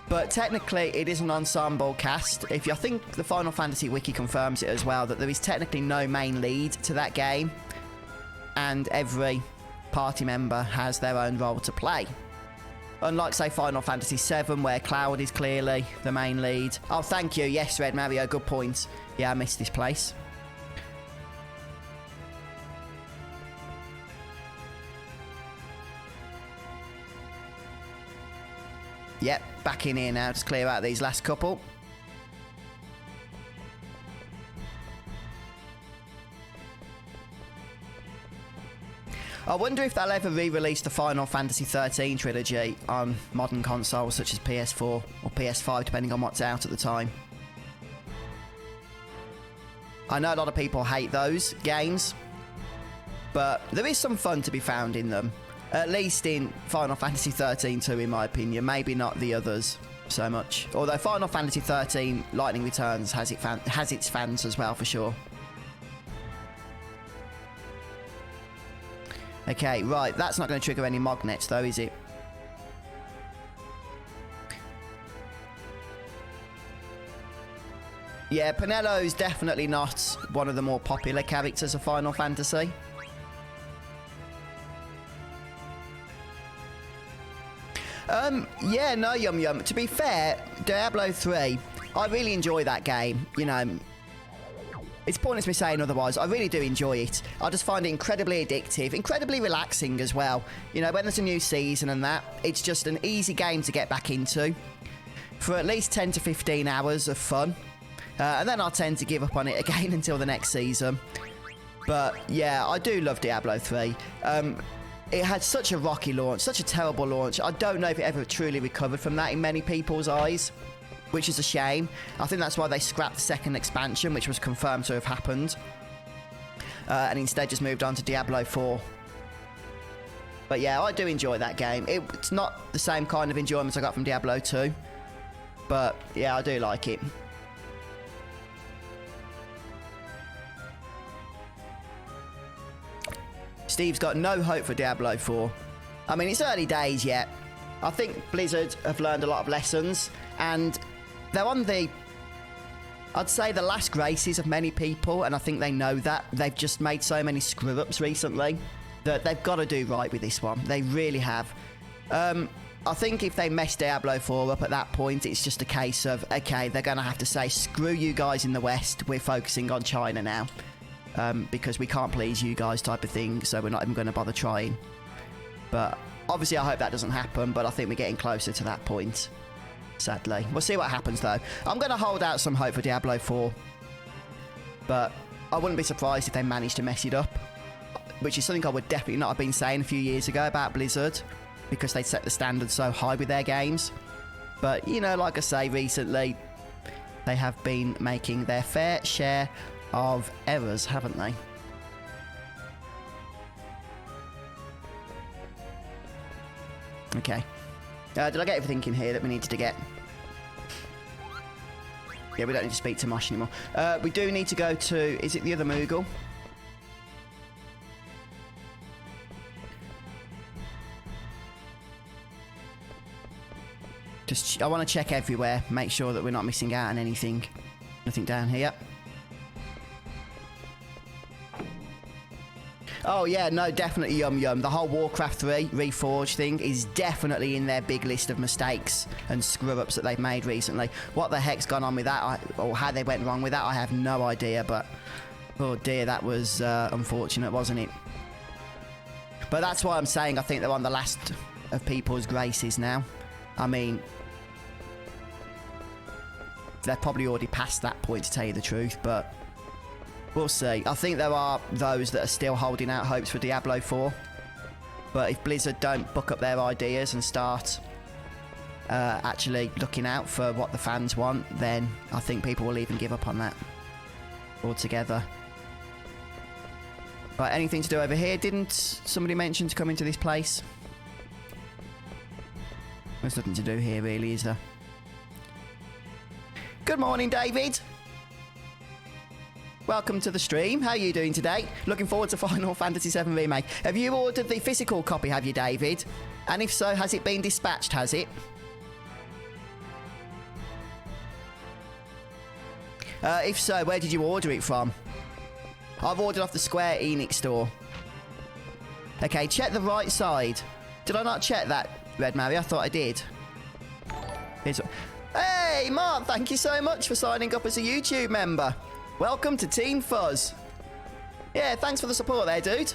But technically, it is an ensemble cast. I think the Final Fantasy Wiki confirms it as well, that there is technically no main lead to that game. And every party member has their own role to play. Unlike, say, Final Fantasy VII, where Cloud is clearly the main lead. Oh, thank you. Yes, Red Mario, good point. Yeah, I missed this place. Yep, back in here now. Just clear out these last couple. I wonder if they'll ever re-release the Final Fantasy XIII trilogy on modern consoles such as PS4 or PS5, depending on what's out at the time. I know a lot of people hate those games, but there is some fun to be found in them. At least in Final Fantasy XIII 2, in my opinion. Maybe not the others so much. Although Final Fantasy XIII Lightning Returns has its fans as well, for sure. Okay, right. That's not going to trigger any magnets, though, is it? Yeah, Pinello's definitely not one of the more popular characters of Final Fantasy. Yeah, no, Yum Yum. To be fair, Diablo 3, I really enjoy that game. You know, it's pointless me saying otherwise. I really do enjoy it. I just find it incredibly addictive, incredibly relaxing as well. You know, when there's a new season and that, it's just an easy game to get back into for at least 10 to 15 hours of fun. And then I'll tend to give up on it again until the next season. But yeah, I do love Diablo 3. It had such a rocky launch, such a terrible launch. I don't know if it ever truly recovered from that in many people's eyes, which is a shame. I think that's why they scrapped the second expansion, which was confirmed to have happened, and instead just moved on to Diablo 4. But yeah, I do enjoy that game. It's not the same kind of enjoyment I got from Diablo 2, but yeah, I do like it. Steve's got no hope for Diablo 4. I mean, it's early days yet. I think Blizzard have learned a lot of lessons, and they're on the, I'd say, the last graces of many people, and I think they know that. They've just made so many screw-ups recently that they've got to do right with this one. They really have. I think if they mess Diablo 4 up at that point, it's just a case of, okay, they're going to have to say, screw you guys in the West, we're focusing on China now. Because we can't please you guys type of thing, so we're not even going to bother trying. But obviously I hope that doesn't happen, but I think we're getting closer to that point, sadly. We'll see what happens though. I'm going to hold out some hope for Diablo 4, but I wouldn't be surprised if they managed to mess it up, which is something I would definitely not have been saying a few years ago about Blizzard, because they set the standard so high with their games. But, you know, like I say, recently they have been making their fair share of errors, haven't they? Okay. Did I get everything in here that we needed to get? Yeah, we don't need to speak to Mosh anymore. We do need to go to... Is it the other Moogle? Just... I want to check everywhere. Make sure that we're not missing out on anything. Nothing down here. Oh yeah, no, definitely Yum Yum. The whole Warcraft 3 Reforged thing is definitely in their big list of mistakes and screw-ups that they've made recently. What the heck's gone on with that, or how they went wrong with that, I have no idea, but oh dear, that was unfortunate, wasn't it? But that's why I'm saying I think they're on the last of people's graces now. I mean, they're probably already past that point, to tell you the truth, but we'll see. I think there are those that are still holding out hopes for Diablo 4. But if Blizzard don't buck up their ideas and start actually looking out for what the fans want, then I think people will even give up on that altogether. Right, anything to do over here? Didn't somebody mention to come into this place? There's nothing to do here really, is there? Good morning, David. Welcome to the stream. How are you doing today? Looking forward to Final Fantasy VII Remake. Have you ordered the physical copy, have you, David? And if so, has it been dispatched, has it? If so, where did you order it from? I've ordered off the Square Enix store. Okay, check the right side. Did I not check that, Red Mario? I thought I did. Hey, Mark, thank you so much for signing up as a YouTube member. Welcome to Team Fuzz. Yeah, thanks for the support there, dude.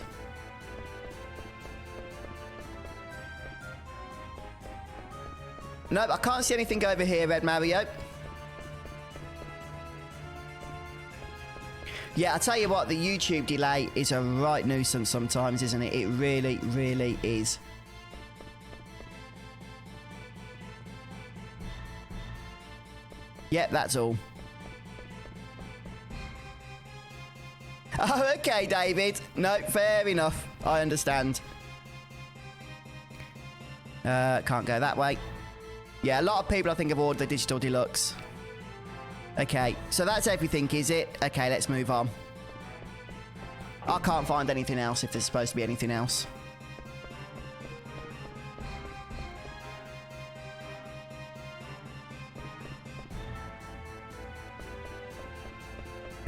Nope, I can't see anything over here, Red Mario. Yeah, I tell you what, the YouTube delay is a right nuisance sometimes, isn't it? It really, really is. Yep, that's all. Oh, okay, David. No, fair enough. I understand. Can't go that way. Yeah, a lot of people, I think, have ordered the Digital Deluxe. Okay, so that's everything, is it? Okay, let's move on. I can't find anything else if there's supposed to be anything else.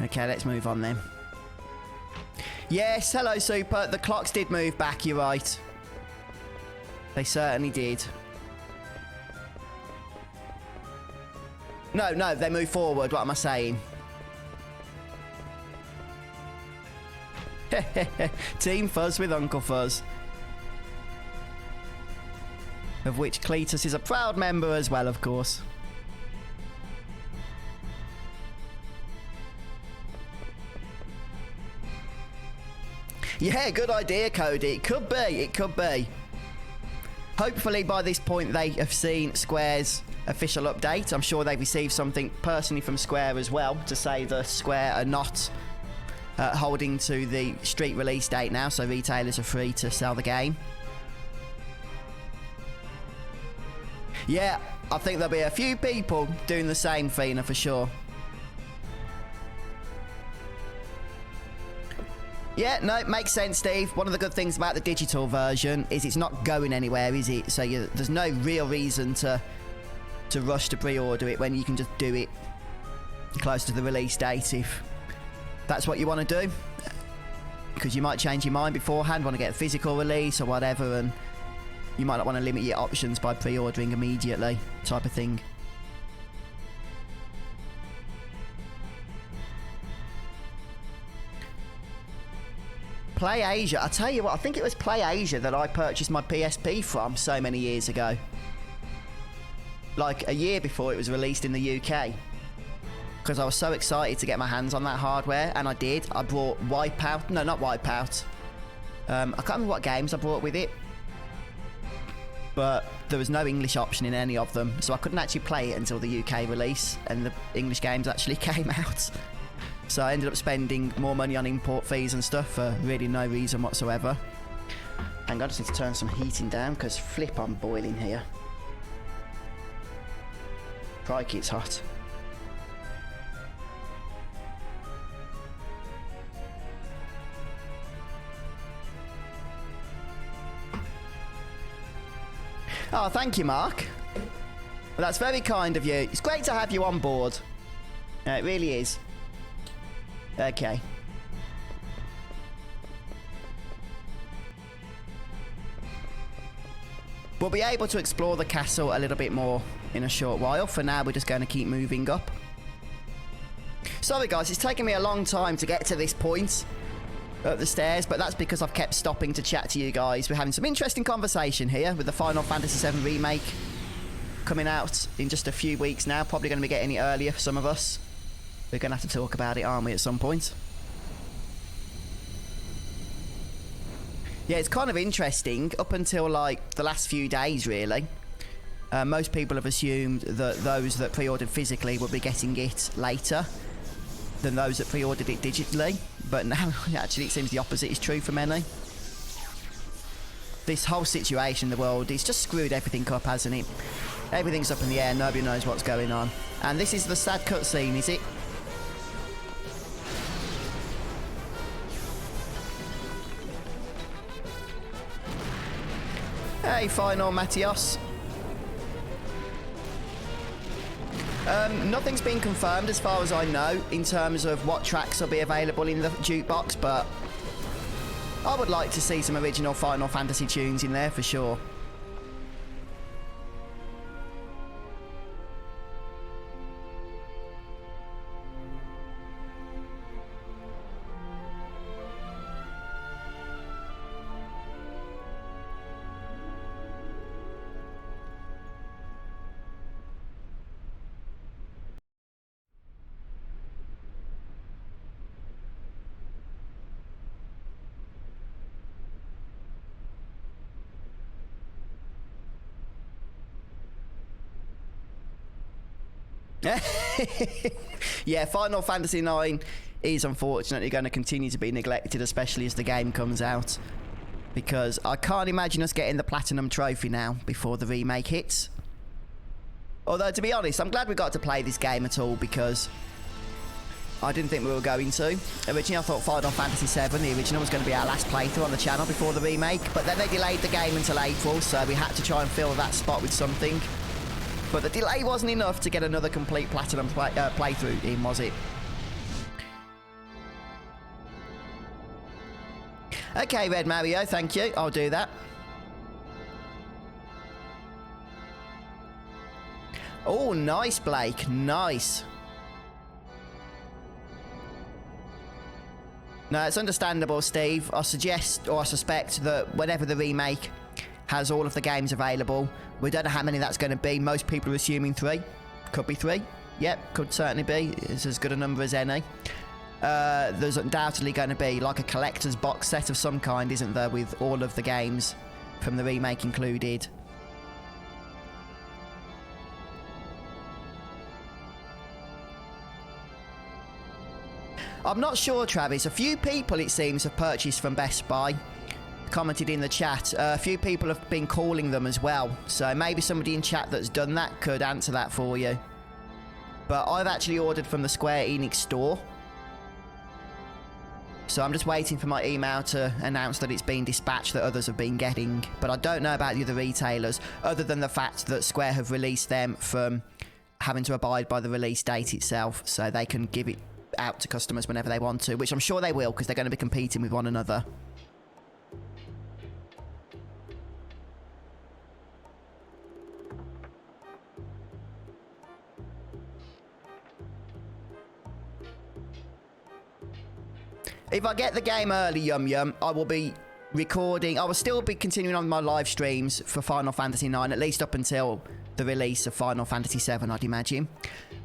Okay, let's move on then. Yes, hello, Super. The clocks did move back, you're right. They certainly did. No, they move forward. What am I saying? Team Fuzz with Uncle Fuzz. Of which Cletus is a proud member as well, of course. Yeah, good idea, Cody. It could be. It could be. Hopefully by this point they have seen Square's official update. I'm sure they've received something personally from Square as well to say that Square are not holding to the street release date now, so retailers are free to sell the game. Yeah, I think there'll be a few people doing the same, Fina, for sure. Yeah, no, it makes sense, Steve. One of the good things about the digital version is it's not going anywhere, is it? So there's no real reason to rush to pre-order it when you can just do it close to the release date if that's what you want to do. Because you might change your mind beforehand, want to get a physical release or whatever, and you might not want to limit your options by pre-ordering immediately, type of thing. Play Asia. I tell you what, I think it was Play Asia that I purchased my PSP from so many years ago. Like a year before it was released in the UK. Because I was so excited to get my hands on that hardware, and I did. I brought Wipeout. No, not Wipeout. I can't remember what games I brought with it. But there was no English option in any of them, so I couldn't actually play it until the UK release, and the English games actually came out. So I ended up spending more money on import fees and stuff for really no reason whatsoever. Hang on, I just need to turn some heating down because flip, I'm boiling here. Crikey, it's hot. Oh, thank you, Mark. Well, that's very kind of you. It's great to have you on board. It really is. Okay. We'll be able to explore the castle a little bit more in a short while. For now, we're just going to keep moving up. Sorry, guys, it's taken me a long time to get to this point up the stairs, but that's because I've kept stopping to chat to you guys. We're having some interesting conversation here with the Final Fantasy VII Remake coming out in just a few weeks now. Probably going to be getting it earlier for some of us. We're going to have to talk about it, aren't we, at some point? Yeah, it's kind of interesting up until, like, the last few days, really. Most people have assumed that those that pre-ordered physically would be getting it later than those that pre-ordered it digitally, but now actually it seems the opposite is true for many. This whole situation in the world is just screwed everything up, hasn't it? Everything's up in the air, nobody knows what's going on. And this is the sad cutscene, is it? Hey, final Matthias. Nothing's been confirmed as far as I know in terms of what tracks will be available in the jukebox, but I would like to see some original Final Fantasy tunes in there for sure. Yeah, Final Fantasy IX is unfortunately going to continue to be neglected, especially as the game comes out, because I can't imagine us getting the Platinum Trophy now before the remake hits. Although, to be honest, I'm glad we got to play this game at all, because I didn't think we were going to. Originally, I thought Final Fantasy VII, the original, was going to be our last playthrough on the channel before the remake, but then they delayed the game until April, so we had to try and fill that spot with something. But the delay wasn't enough to get another complete Platinum playthrough in, was it? Okay, Red Mario, thank you. I'll do that. Oh, nice, Blake. Nice. No, it's understandable, Steve. I suggest, or I suspect, that whenever the remake has all of the games available, we don't know how many that's going to be. Most people are assuming 3. Could be 3. Yep, could certainly be. It's as good a number as any. There's undoubtedly going to be like a collector's box set of some kind, isn't there, with all of the games from the remake included. I'm not sure, Travis. A few people, it seems, have purchased from Best Buy. Commented in the chat. A few people have been calling them as well, so maybe somebody in chat that's done that could answer that for you. But I've actually ordered from the Square Enix store, so I'm just waiting for my email to announce that it's been dispatched, that others have been getting. But I don't know about the other retailers, other than the fact that Square have released them from having to abide by the release date itself, so they can give it out to customers whenever they want to, which I'm sure they will, because they're going to be competing with one another. If I get the game early, Yum Yum, I will be recording. I will still be continuing on my live streams for Final Fantasy IX, at least up until the release of Final Fantasy VII, I'd imagine.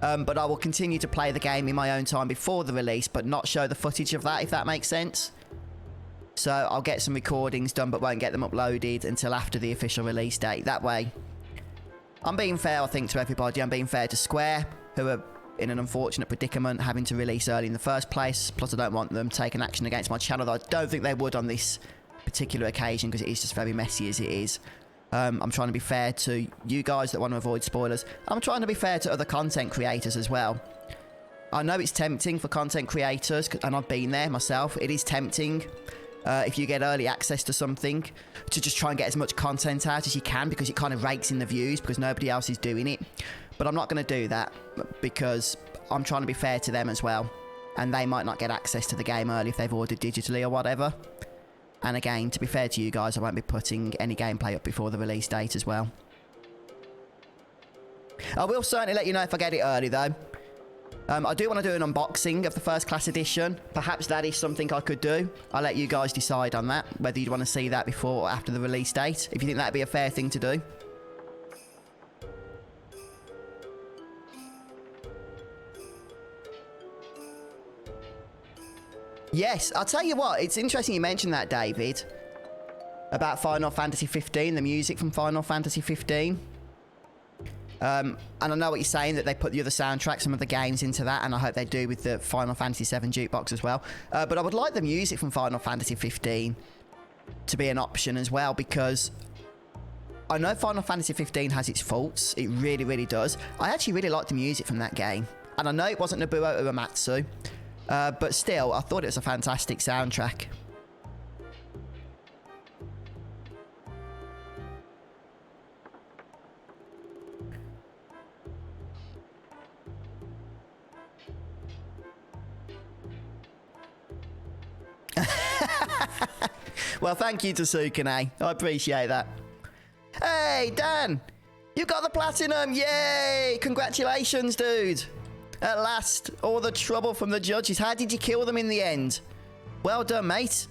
But I will continue to play the game in my own time before the release, but not show the footage of that, if that makes sense. So I'll get some recordings done, but won't get them uploaded until after the official release date. That way, I'm being fair, I think, to everybody. I'm being fair to Square, who are in an unfortunate predicament, having to release early in the first place. Plus, I don't want them taking action against my channel, though I don't think they would on this particular occasion, because it is just very messy as it is. I'm trying to be fair to you guys that want to avoid spoilers. I'm trying to be fair to other content creators as well. I know it's tempting for content creators, and I've been there myself. It is tempting, if you get early access to something, to just try and get as much content out as you can, because it kind of rakes in the views because nobody else is doing it. But I'm not going to do that, because I'm trying to be fair to them as well, and they might not get access to the game early if they've ordered digitally or whatever. And again, to be fair to you guys, I won't be putting any gameplay up before the release date as well. I will certainly let you know if I get it early, though. I do want to do an unboxing of the First Class Edition. Perhaps that is something I could do. I'll let you guys decide on that, whether you'd want to see that before or after the release date, if you think that'd be a fair thing to do. Yes, I'll tell you what, it's interesting you mentioned that, David, about Final Fantasy 15, the music from Final Fantasy 15. And I know what you're saying, that they put the other soundtrack, some of the games into that, and I hope they do with the Final Fantasy VII jukebox as well. But I would like the music from Final Fantasy 15 to be an option as well, because I know Final Fantasy 15 has its faults. It really, really does. I actually really like the music from that game. And I know it wasn't Nobuo Uematsu, but still, I thought it was a fantastic soundtrack. Well, thank you to Sukune. I appreciate that. Hey, Dan! You got the platinum! Yay! Congratulations, dude! At last, all the trouble from the judges. How did you kill them in the end? Well done, mate.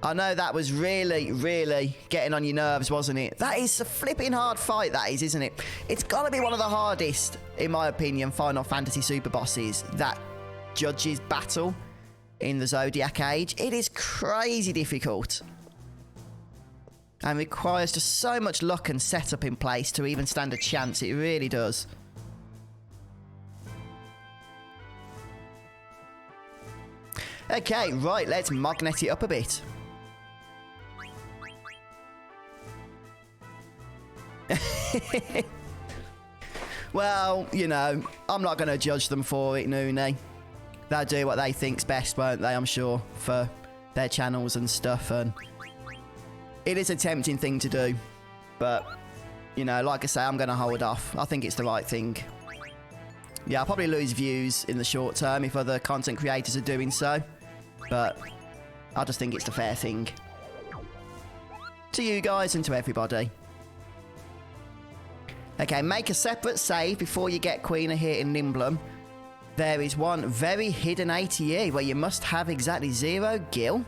I know that was really, really getting on your nerves, wasn't it? That is a flipping hard fight, that is, isn't it? It's got to be one of the hardest, in my opinion, Final Fantasy super bosses. That judges battle in the Zodiac Age. It is crazy difficult. And requires just so much luck and setup in place to even stand a chance. It really does. Okay, right, let's magnet it up a bit. Well, you know, I'm not going to judge them for it, Nooney. They'll do what they think's best, won't they, I'm sure, for their channels and stuff. And it is a tempting thing to do. But, you know, like I say, I'm going to hold off. I think it's the right thing. Yeah, I'll probably lose views in the short term if other content creators are doing so. But I just think it's the fair thing. To you guys and to everybody. Okay, make a separate save before you get Queen of here in Lindblum. There is one very hidden ATE where you must have exactly 0 gil.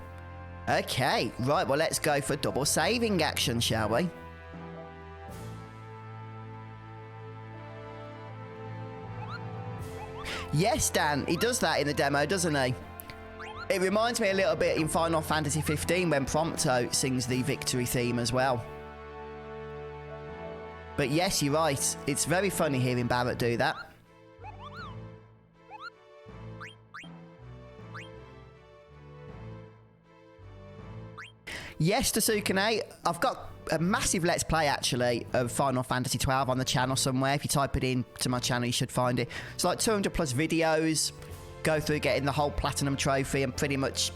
Okay, right, well, let's go for double saving action, shall we? Yes, Dan, he does that in the demo, doesn't he? It reminds me a little bit in Final Fantasy 15 when Prompto sings the victory theme as well. But yes, you're right. It's very funny hearing Barrett do that. Yes, to Sukune, I've got a massive Let's Play, actually, of Final Fantasy 12 on the channel somewhere. If you type it in to my channel, you should find it. It's like 200 plus videos. Go through getting the whole Platinum Trophy and pretty much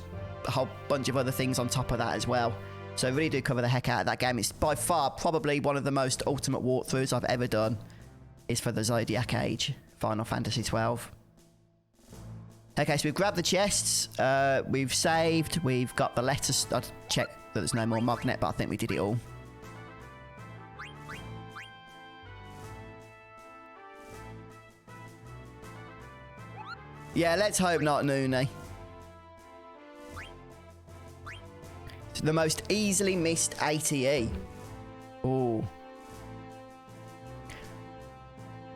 a whole bunch of other things on top of that as well. So I really do cover the heck out of that game. It's by far probably one of the most ultimate walkthroughs I've ever done. Is for the Zodiac Age, Final Fantasy 12. Okay, so we've grabbed the chests, we've saved, we've got the letters. I'd check that there's no more magnet, but I think we did it all. Yeah, let's hope not, Nooney. It's the most easily missed ATE. Ooh.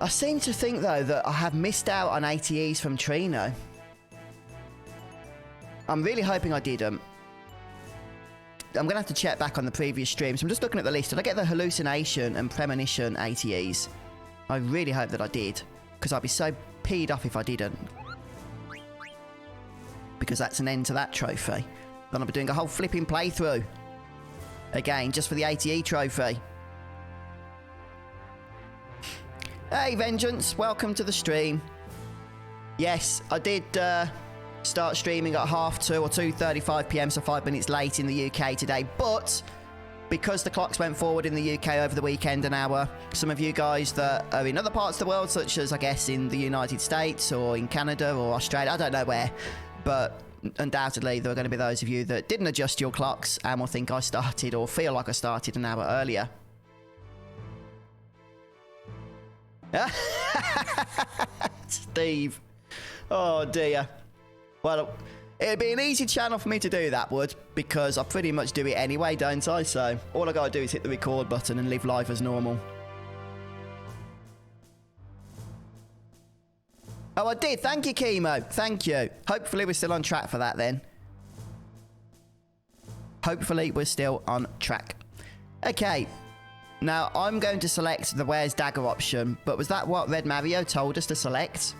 I seem to think, though, that I have missed out on ATEs from Trino. I'm really hoping I didn't. I'm going to have to check back on the previous streams. I'm just looking at the list. Did I get the Hallucination and Premonition ATEs? I really hope that I did, because I'd be so peed off if I didn't. Because that's an end to that trophy. Then I'll be doing a whole flipping playthrough. Again, just for the ATE trophy. Hey, Vengeance. Welcome to the stream. Yes, I did start streaming at 2:30 or 2:35 PM, so 5 minutes late in the UK today. But because the clocks went forward in the UK over the weekend an hour, some of you guys that are in other parts of the world, such as, I guess, in the United States or in Canada or Australia, I don't know where, but undoubtedly there are going to be those of you that didn't adjust your clocks and will think I started or feel like I started an hour earlier. Steve. Oh dear. Well, it'd be an easy channel for me to do that, would, because I pretty much do it anyway, don't I? So all I gotta do is hit the record button and live life as normal. Oh, I did. Thank you, Chemo. Thank you. Hopefully we're still on track for that then. Hopefully we're still on track. Okay. Now, I'm going to select the Where's Dagger option, but was that what Red Mario told us to select?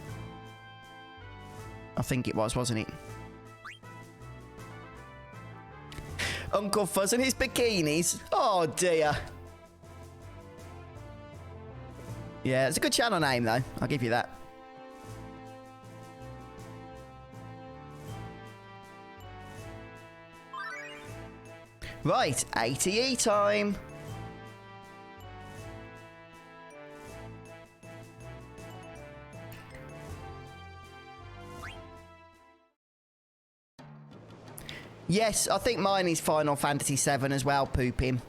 I think it was, wasn't it? Uncle Fuzz and his bikinis. Oh, dear. Yeah, it's a good channel name, though. I'll give you that. Right, ATE time. Yes, I think mine is Final Fantasy VII as well, pooping.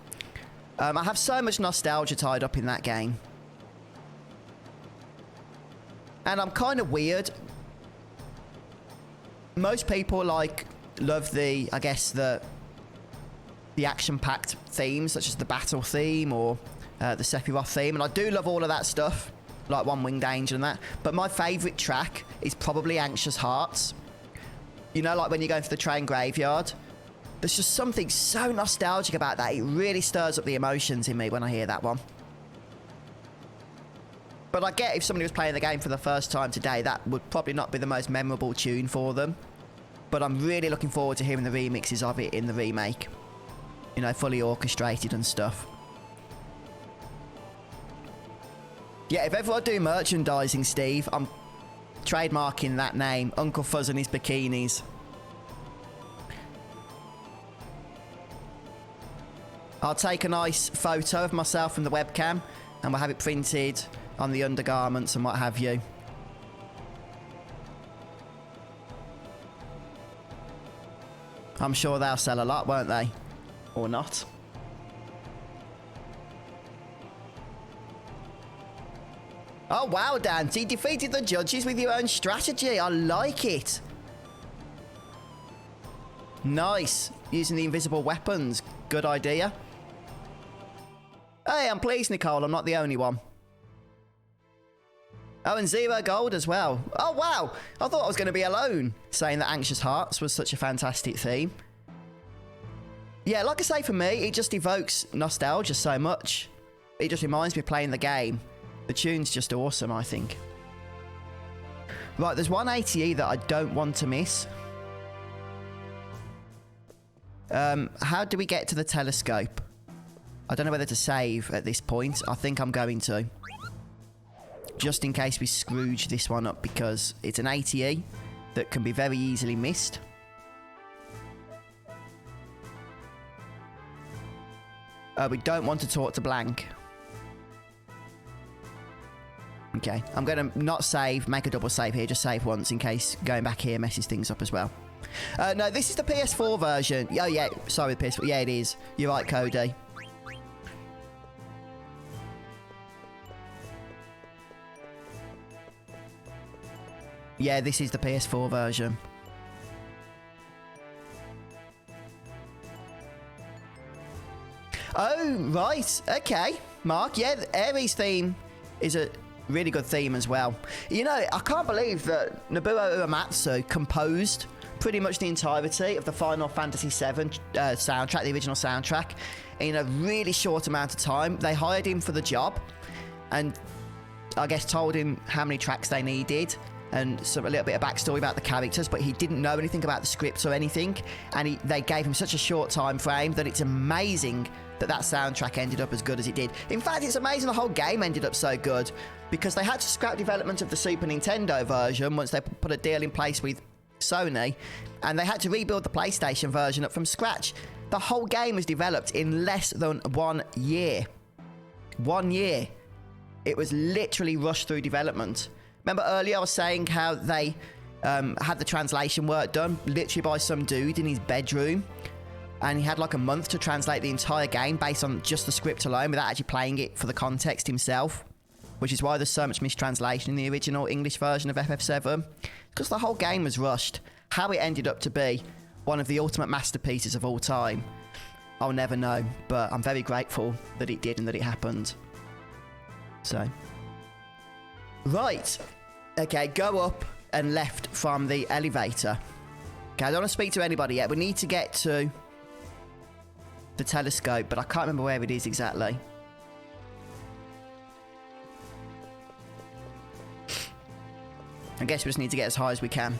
I have so much nostalgia tied up in that game. And I'm kind of weird. Most people, like, love the, I guess, the action-packed themes, such as the battle theme or the Sephiroth theme. And I do love all of that stuff, like One Winged Angel and that. But my favourite track is probably Anxious Hearts. You know, like when you're going through the train graveyard. There's just something so nostalgic about that. It really stirs up the emotions in me when I hear that one. But I get if somebody was playing the game for the first time today, that would probably not be the most memorable tune for them. But I'm really looking forward to hearing the remixes of it in the remake. You know, fully orchestrated and stuff. Yeah, if ever I do merchandising, Steve, I'm trademarking that name, Uncle Fuzz and his bikinis. I'll take a nice photo of myself from the webcam and we'll have it printed on the undergarments and what have you. I'm sure they'll sell a lot, won't they? Or not. Oh wow, Dante, defeated the judges with your own strategy. I like it. Nice. Using the invisible weapons. Good idea. Hey, I'm pleased, Nicole. I'm not the only one. Oh, and 0 gold as well. Oh, wow. I thought I was going to be alone saying that Anxious Hearts was such a fantastic theme. Yeah, like I say, for me, it just evokes nostalgia so much. It just reminds me of playing the game. The tune's just awesome, I think. Right, there's one ATE that I don't want to miss. How do we get to the telescope? I don't know whether to save at this point. I think I'm going to. Just in case we Scrooge this one up, because it's an ATE that can be very easily missed. We don't want to talk to Blank. Okay, I'm going to not save, make a double save here, just save once in case going back here messes things up as well. No, this is the PS4 version. Oh, yeah, sorry, the PS4. Yeah, it is. You're right, Cody. Yeah, this is the PS4 version. Oh, right. Okay, Mark. Yeah, the Ares theme is a really good theme as well. You know, I can't believe that Nobuo Uematsu composed pretty much the entirety of the Final Fantasy VII soundtrack, the original soundtrack, in a really short amount of time. They hired him for the job and I guess told him how many tracks they needed and a little bit of backstory about the characters, but he didn't know anything about the scripts or anything, and they gave him such a short time frame that it's amazing that soundtrack ended up as good as it did. In fact, it's amazing the whole game ended up so good, because they had to scrap development of the Super Nintendo version once they put a deal in place with Sony, and they had to rebuild the PlayStation version up from scratch. The whole game was developed in less than 1 year. 1 year. It was literally rushed through development. Remember earlier I was saying how they had the translation work done literally by some dude in his bedroom, and he had like a month to translate the entire game based on just the script alone without actually playing it for the context himself, which is why there's so much mistranslation in the original English version of FF7, because the whole game was rushed. How it ended up to be one of the ultimate masterpieces of all time, I'll never know, but I'm very grateful that it did and that it happened. So, right, okay, go up and left from the elevator. Okay, I don't want to speak to anybody yet. We need to get to the telescope, but I can't remember where it is exactly. I guess we just need to get as high as we can.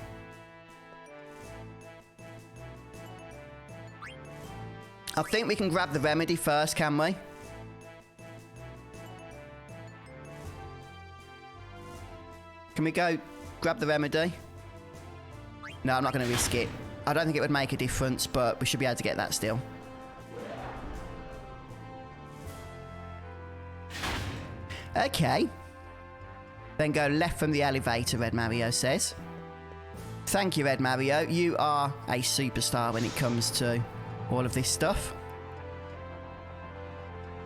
I think we can grab the remedy first, can we? Can we go grab the remedy? No, I'm not going to risk it. I don't think it would make a difference, but we should be able to get that still. Okay. Then go left from the elevator, Red Mario says. Thank you, Red Mario. You are a superstar when it comes to all of this stuff.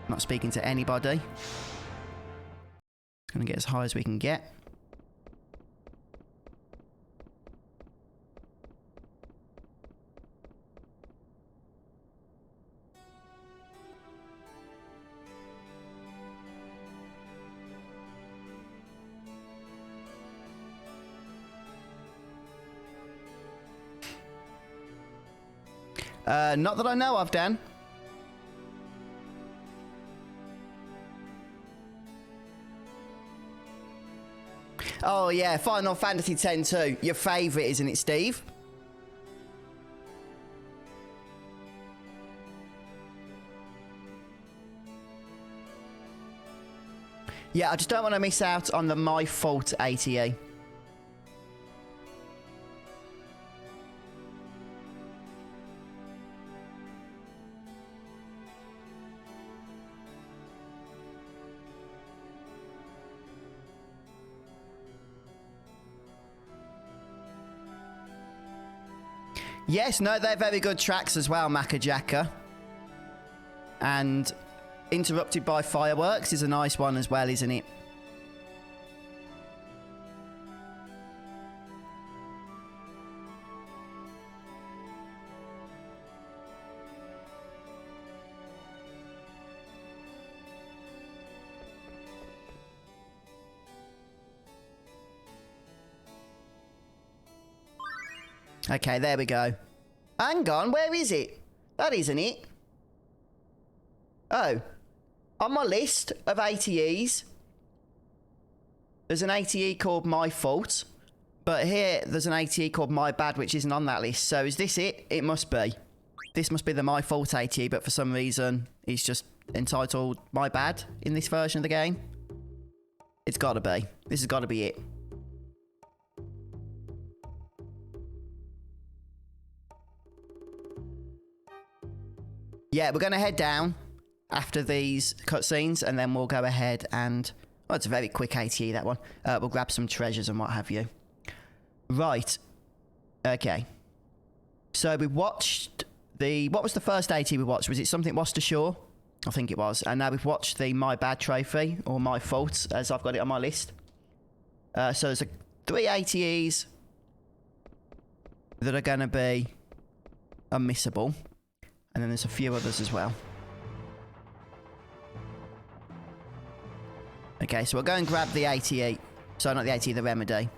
Not speaking to anybody. Just going to get as high as we can get. Not that I know of, Dan. Oh, yeah, Final Fantasy X too. Your favourite, isn't it, Steve? Yeah, I just don't want to miss out on the My Fault ATE. Yes, no, they're very good tracks as well, Macajacka. And Interrupted by Fireworks is a nice one as well, isn't it? Okay, there we go. Hang on, where is it? That isn't it. Oh. On my list of ATEs, there's an ATE called My Fault. But here, there's an ATE called My Bad, which isn't on that list. So is this it? It must be. This must be the My Fault ATE, but for some reason, it's just entitled My Bad in this version of the game. It's gotta be. This has gotta be it. Yeah, we're going to head down after these cutscenes, and then we'll go ahead and... Oh, it's a very quick ATE, that one. We'll grab some treasures and what have you. Right. Okay. So we watched the... What was the first ATE we watched? Was it something Worcestershire? I think it was. And now we've watched the My Bad trophy, or My Fault, as I've got it on my list. So there's 3 ATEs that are going to be unmissable. And then there's a few others as well. Okay, so we'll go and grab the ATE. Sorry, not the ATE, the remedy.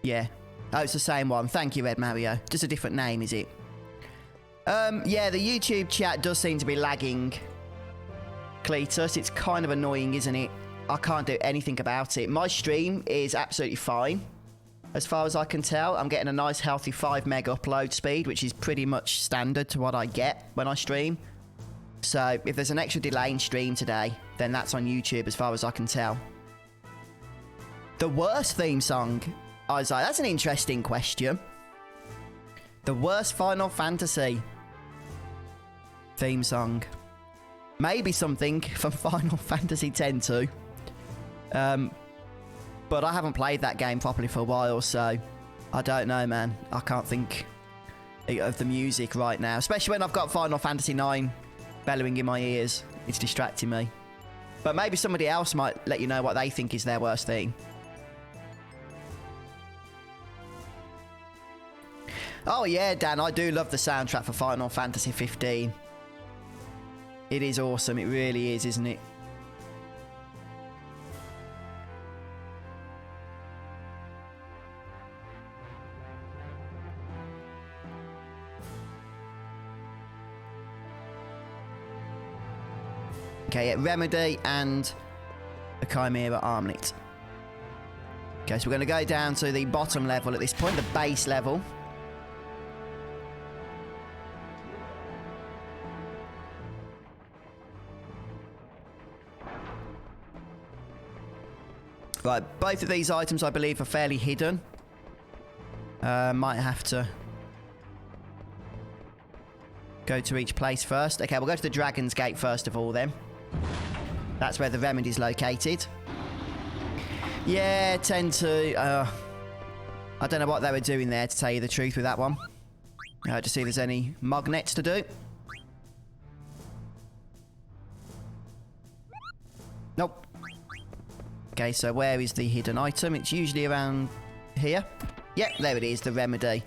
Yeah. Oh, it's the same one. Thank you, Red Mario. Just a different name, is it? Yeah, the YouTube chat does seem to be lagging. Cletus, it's kind of annoying, isn't it? I can't do anything about it. My stream is absolutely fine. As far as I can tell, I'm getting a nice healthy 5 meg upload speed, which is pretty much standard to what I get when I stream. So if there's an extra delay in stream today, then that's on YouTube as far as I can tell. The worst theme song? I was like, that's an interesting question. The worst Final Fantasy theme song. Maybe something from Final Fantasy X too. But I haven't played that game properly for a while, so I don't know, man. I can't think of the music right now, especially when I've got Final Fantasy IX bellowing in my ears. It's distracting me. But maybe somebody else might let you know what they think is their worst thing. Oh yeah, Dan, I do love the soundtrack for Final Fantasy 15. It is awesome, it really is, isn't it? Okay, yeah, Remedy and the Chimera Armlet. Okay, so we're going to go down to the bottom level at this point, the base level. Right, both of these items, I believe, are fairly hidden. Might have to go to each place first. Okay, we'll go to the Dragon's Gate first of all, then. That's where the remedy's located. Yeah, tend to... I don't know what they were doing there, to tell you the truth, with that one. To see if there's any magnets to do. Nope. Okay, so where is the hidden item? It's usually around here. Yep, there it is, the remedy.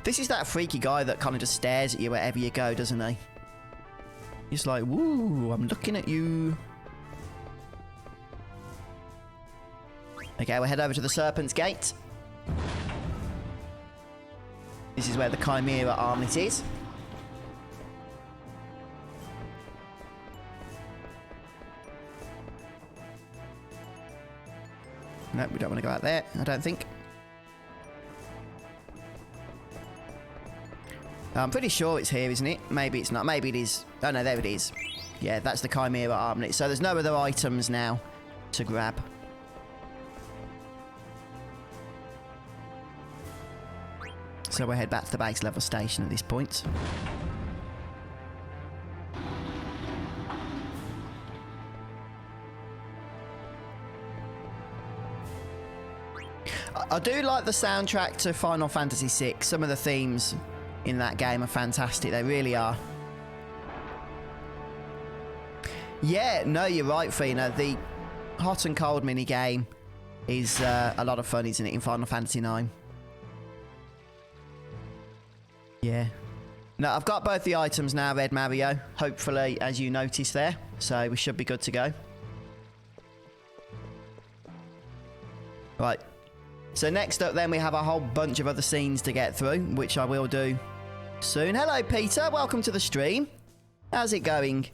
This is that freaky guy that kind of just stares at you wherever you go, doesn't he? He's like, woo, I'm looking at you. Okay, we'll head over to the Serpent's Gate. This is where the Chimera Armlet is. No, we don't want to go out there, I don't think. I'm pretty sure it's here, isn't it? Maybe it's not. Maybe it is. Oh, no, there it is. Yeah, that's the Chimera Armlet. So there's no other items now to grab. So we'll head back to the base level station at this point. I do like the soundtrack to Final Fantasy VI. Some of the themes in that game are fantastic. They really are. Yeah, no, you're right, Fina. The hot and cold minigame is a lot of fun, isn't it, in Final Fantasy IX? Yeah. No, I've got both the items now, Red Mario. Hopefully, as you noticed there. So we should be good to go. Right. So next up then we have a whole bunch of other scenes to get through, which I will do soon. Hello Peter, welcome to the stream. How's it going?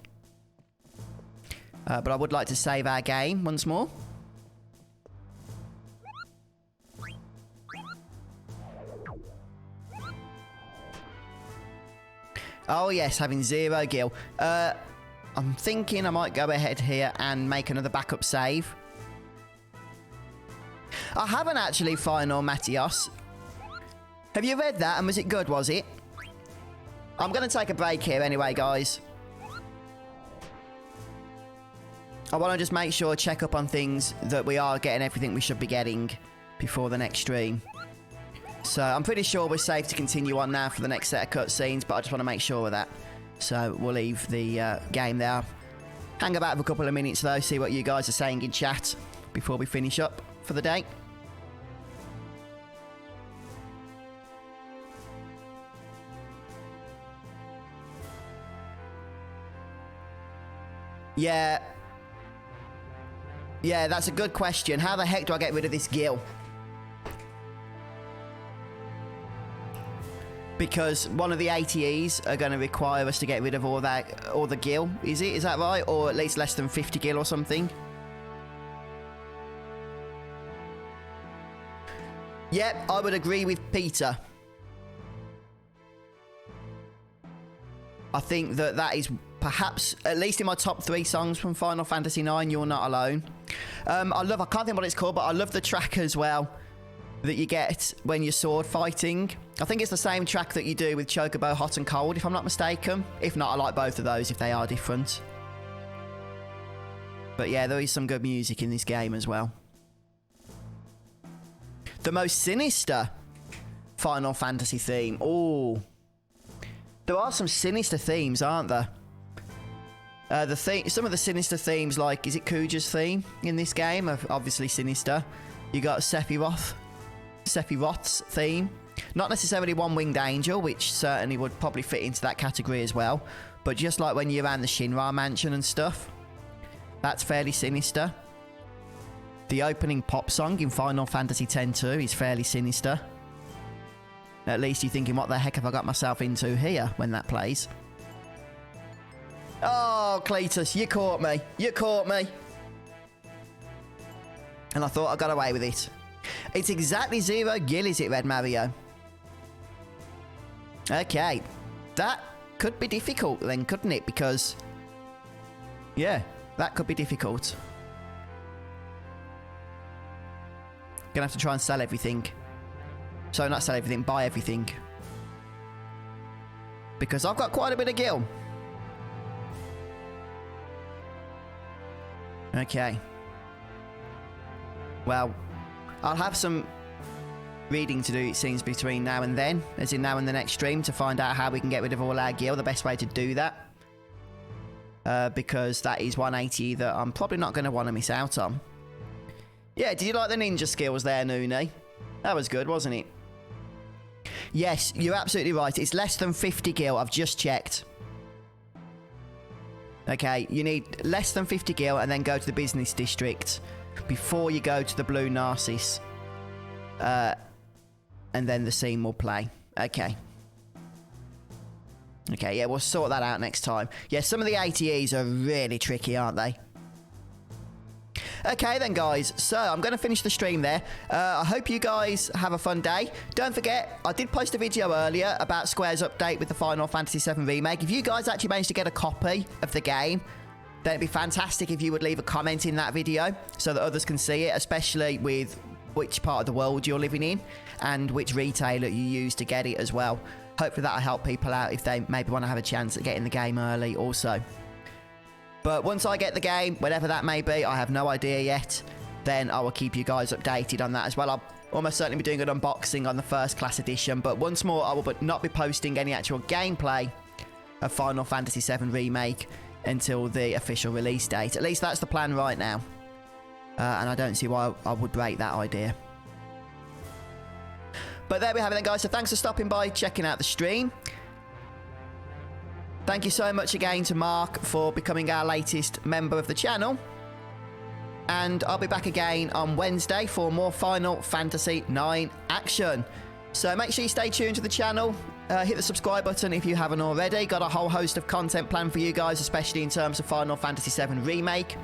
But I would like to save our game once more. Oh yes, having 0 gil. I'm thinking I might go ahead here and make another backup save. I haven't actually, Final Matthias. Have you read that and was it good, was it? I'm going to take a break here anyway, guys. I want to just make sure, check up on things, that we are getting everything we should be getting before the next stream. So I'm pretty sure we're safe to continue on now for the next set of cutscenes, but I just want to make sure of that. So we'll leave the game there. Hang about for a couple of minutes though, see what you guys are saying in chat before we finish up for the day. Yeah. Yeah, that's a good question. How the heck do I get rid of this gil? Because one of the ATEs are going to require us to get rid of all the gil. Is it? Is that right? Or at least less than 50 gil or something? Yep, I would agree with Peter. I think that is perhaps, at least in my top 3 songs from Final Fantasy IX, You're Not Alone. I can't think what it's called, but I love the track as well that you get when you're sword fighting. I think it's the same track that you do with Chocobo Hot and Cold, if I'm not mistaken. If not, I like both of those if they are different. But yeah, there is some good music in this game as well. The most sinister Final Fantasy theme. Ooh. There are some sinister themes, aren't there? Some of the sinister themes, like, is it Kuja's theme in this game? Are obviously sinister. You got Sephiroth's theme. Not necessarily One Winged Angel, which certainly would probably fit into that category as well. But just like when you're around the Shinra mansion and stuff. That's fairly sinister. The opening pop song in Final Fantasy X-2 is fairly sinister. At least you're thinking, what the heck have I got myself into here when that plays? Oh, Cletus, you caught me. You caught me. And I thought I got away with it. It's exactly 0 gil, is it, Red Mario? Okay. That could be difficult then, couldn't it? Because, yeah, that could be difficult. Gonna have to try and sell everything. So, not sell everything, buy everything. Because I've got quite a bit of gil. Okay. Well, I'll have some reading to do, it seems, between now and then, as in now and the next stream, to find out how we can get rid of all our gil, the best way to do that. Because that is 180 that I'm probably not going to want to miss out on. Yeah, did you like the ninja skills there, Noonie? That was good, wasn't it? Yes, you're absolutely right. It's less than 50 gil. I've just checked. Okay, you need less than 50 gil and then go to the business district before you go to the blue Narcissus. And then the scene will play. Okay. Okay, yeah, we'll sort that out next time. Yeah, some of the ATEs are really tricky, aren't they? Okay then, guys, so I'm going to finish the stream there. I hope you guys have a fun day. Don't forget, I did post a video earlier about Square's update with the Final Fantasy VII Remake. If you guys actually managed to get a copy of the game, then it'd be fantastic if you would leave a comment in that video so that others can see it, especially with which part of the world you're living in and which retailer you use to get it as well. Hopefully that'll help people out if they maybe want to have a chance at getting the game early also. But once I get the game, whenever that may be, I have no idea yet, then I will keep you guys updated on that as well. I'll almost certainly be doing an unboxing on the first class edition, but once more, I will not be posting any actual gameplay of Final Fantasy VII Remake until the official release date. At least that's the plan right now. And I don't see why I would break that idea. But there we have it then, guys. So thanks for stopping by, checking out the stream. Thank you so much again to Mark for becoming our latest member of the channel. And I'll be back again on Wednesday for more Final Fantasy IX action. So make sure you stay tuned to the channel. Hit the subscribe button if you haven't already. Got a whole host of content planned for you guys, especially in terms of Final Fantasy VII Remake.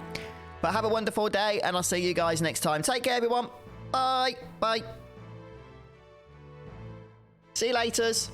But have a wonderful day, and I'll see you guys next time. Take care, everyone. Bye. Bye. See you laters.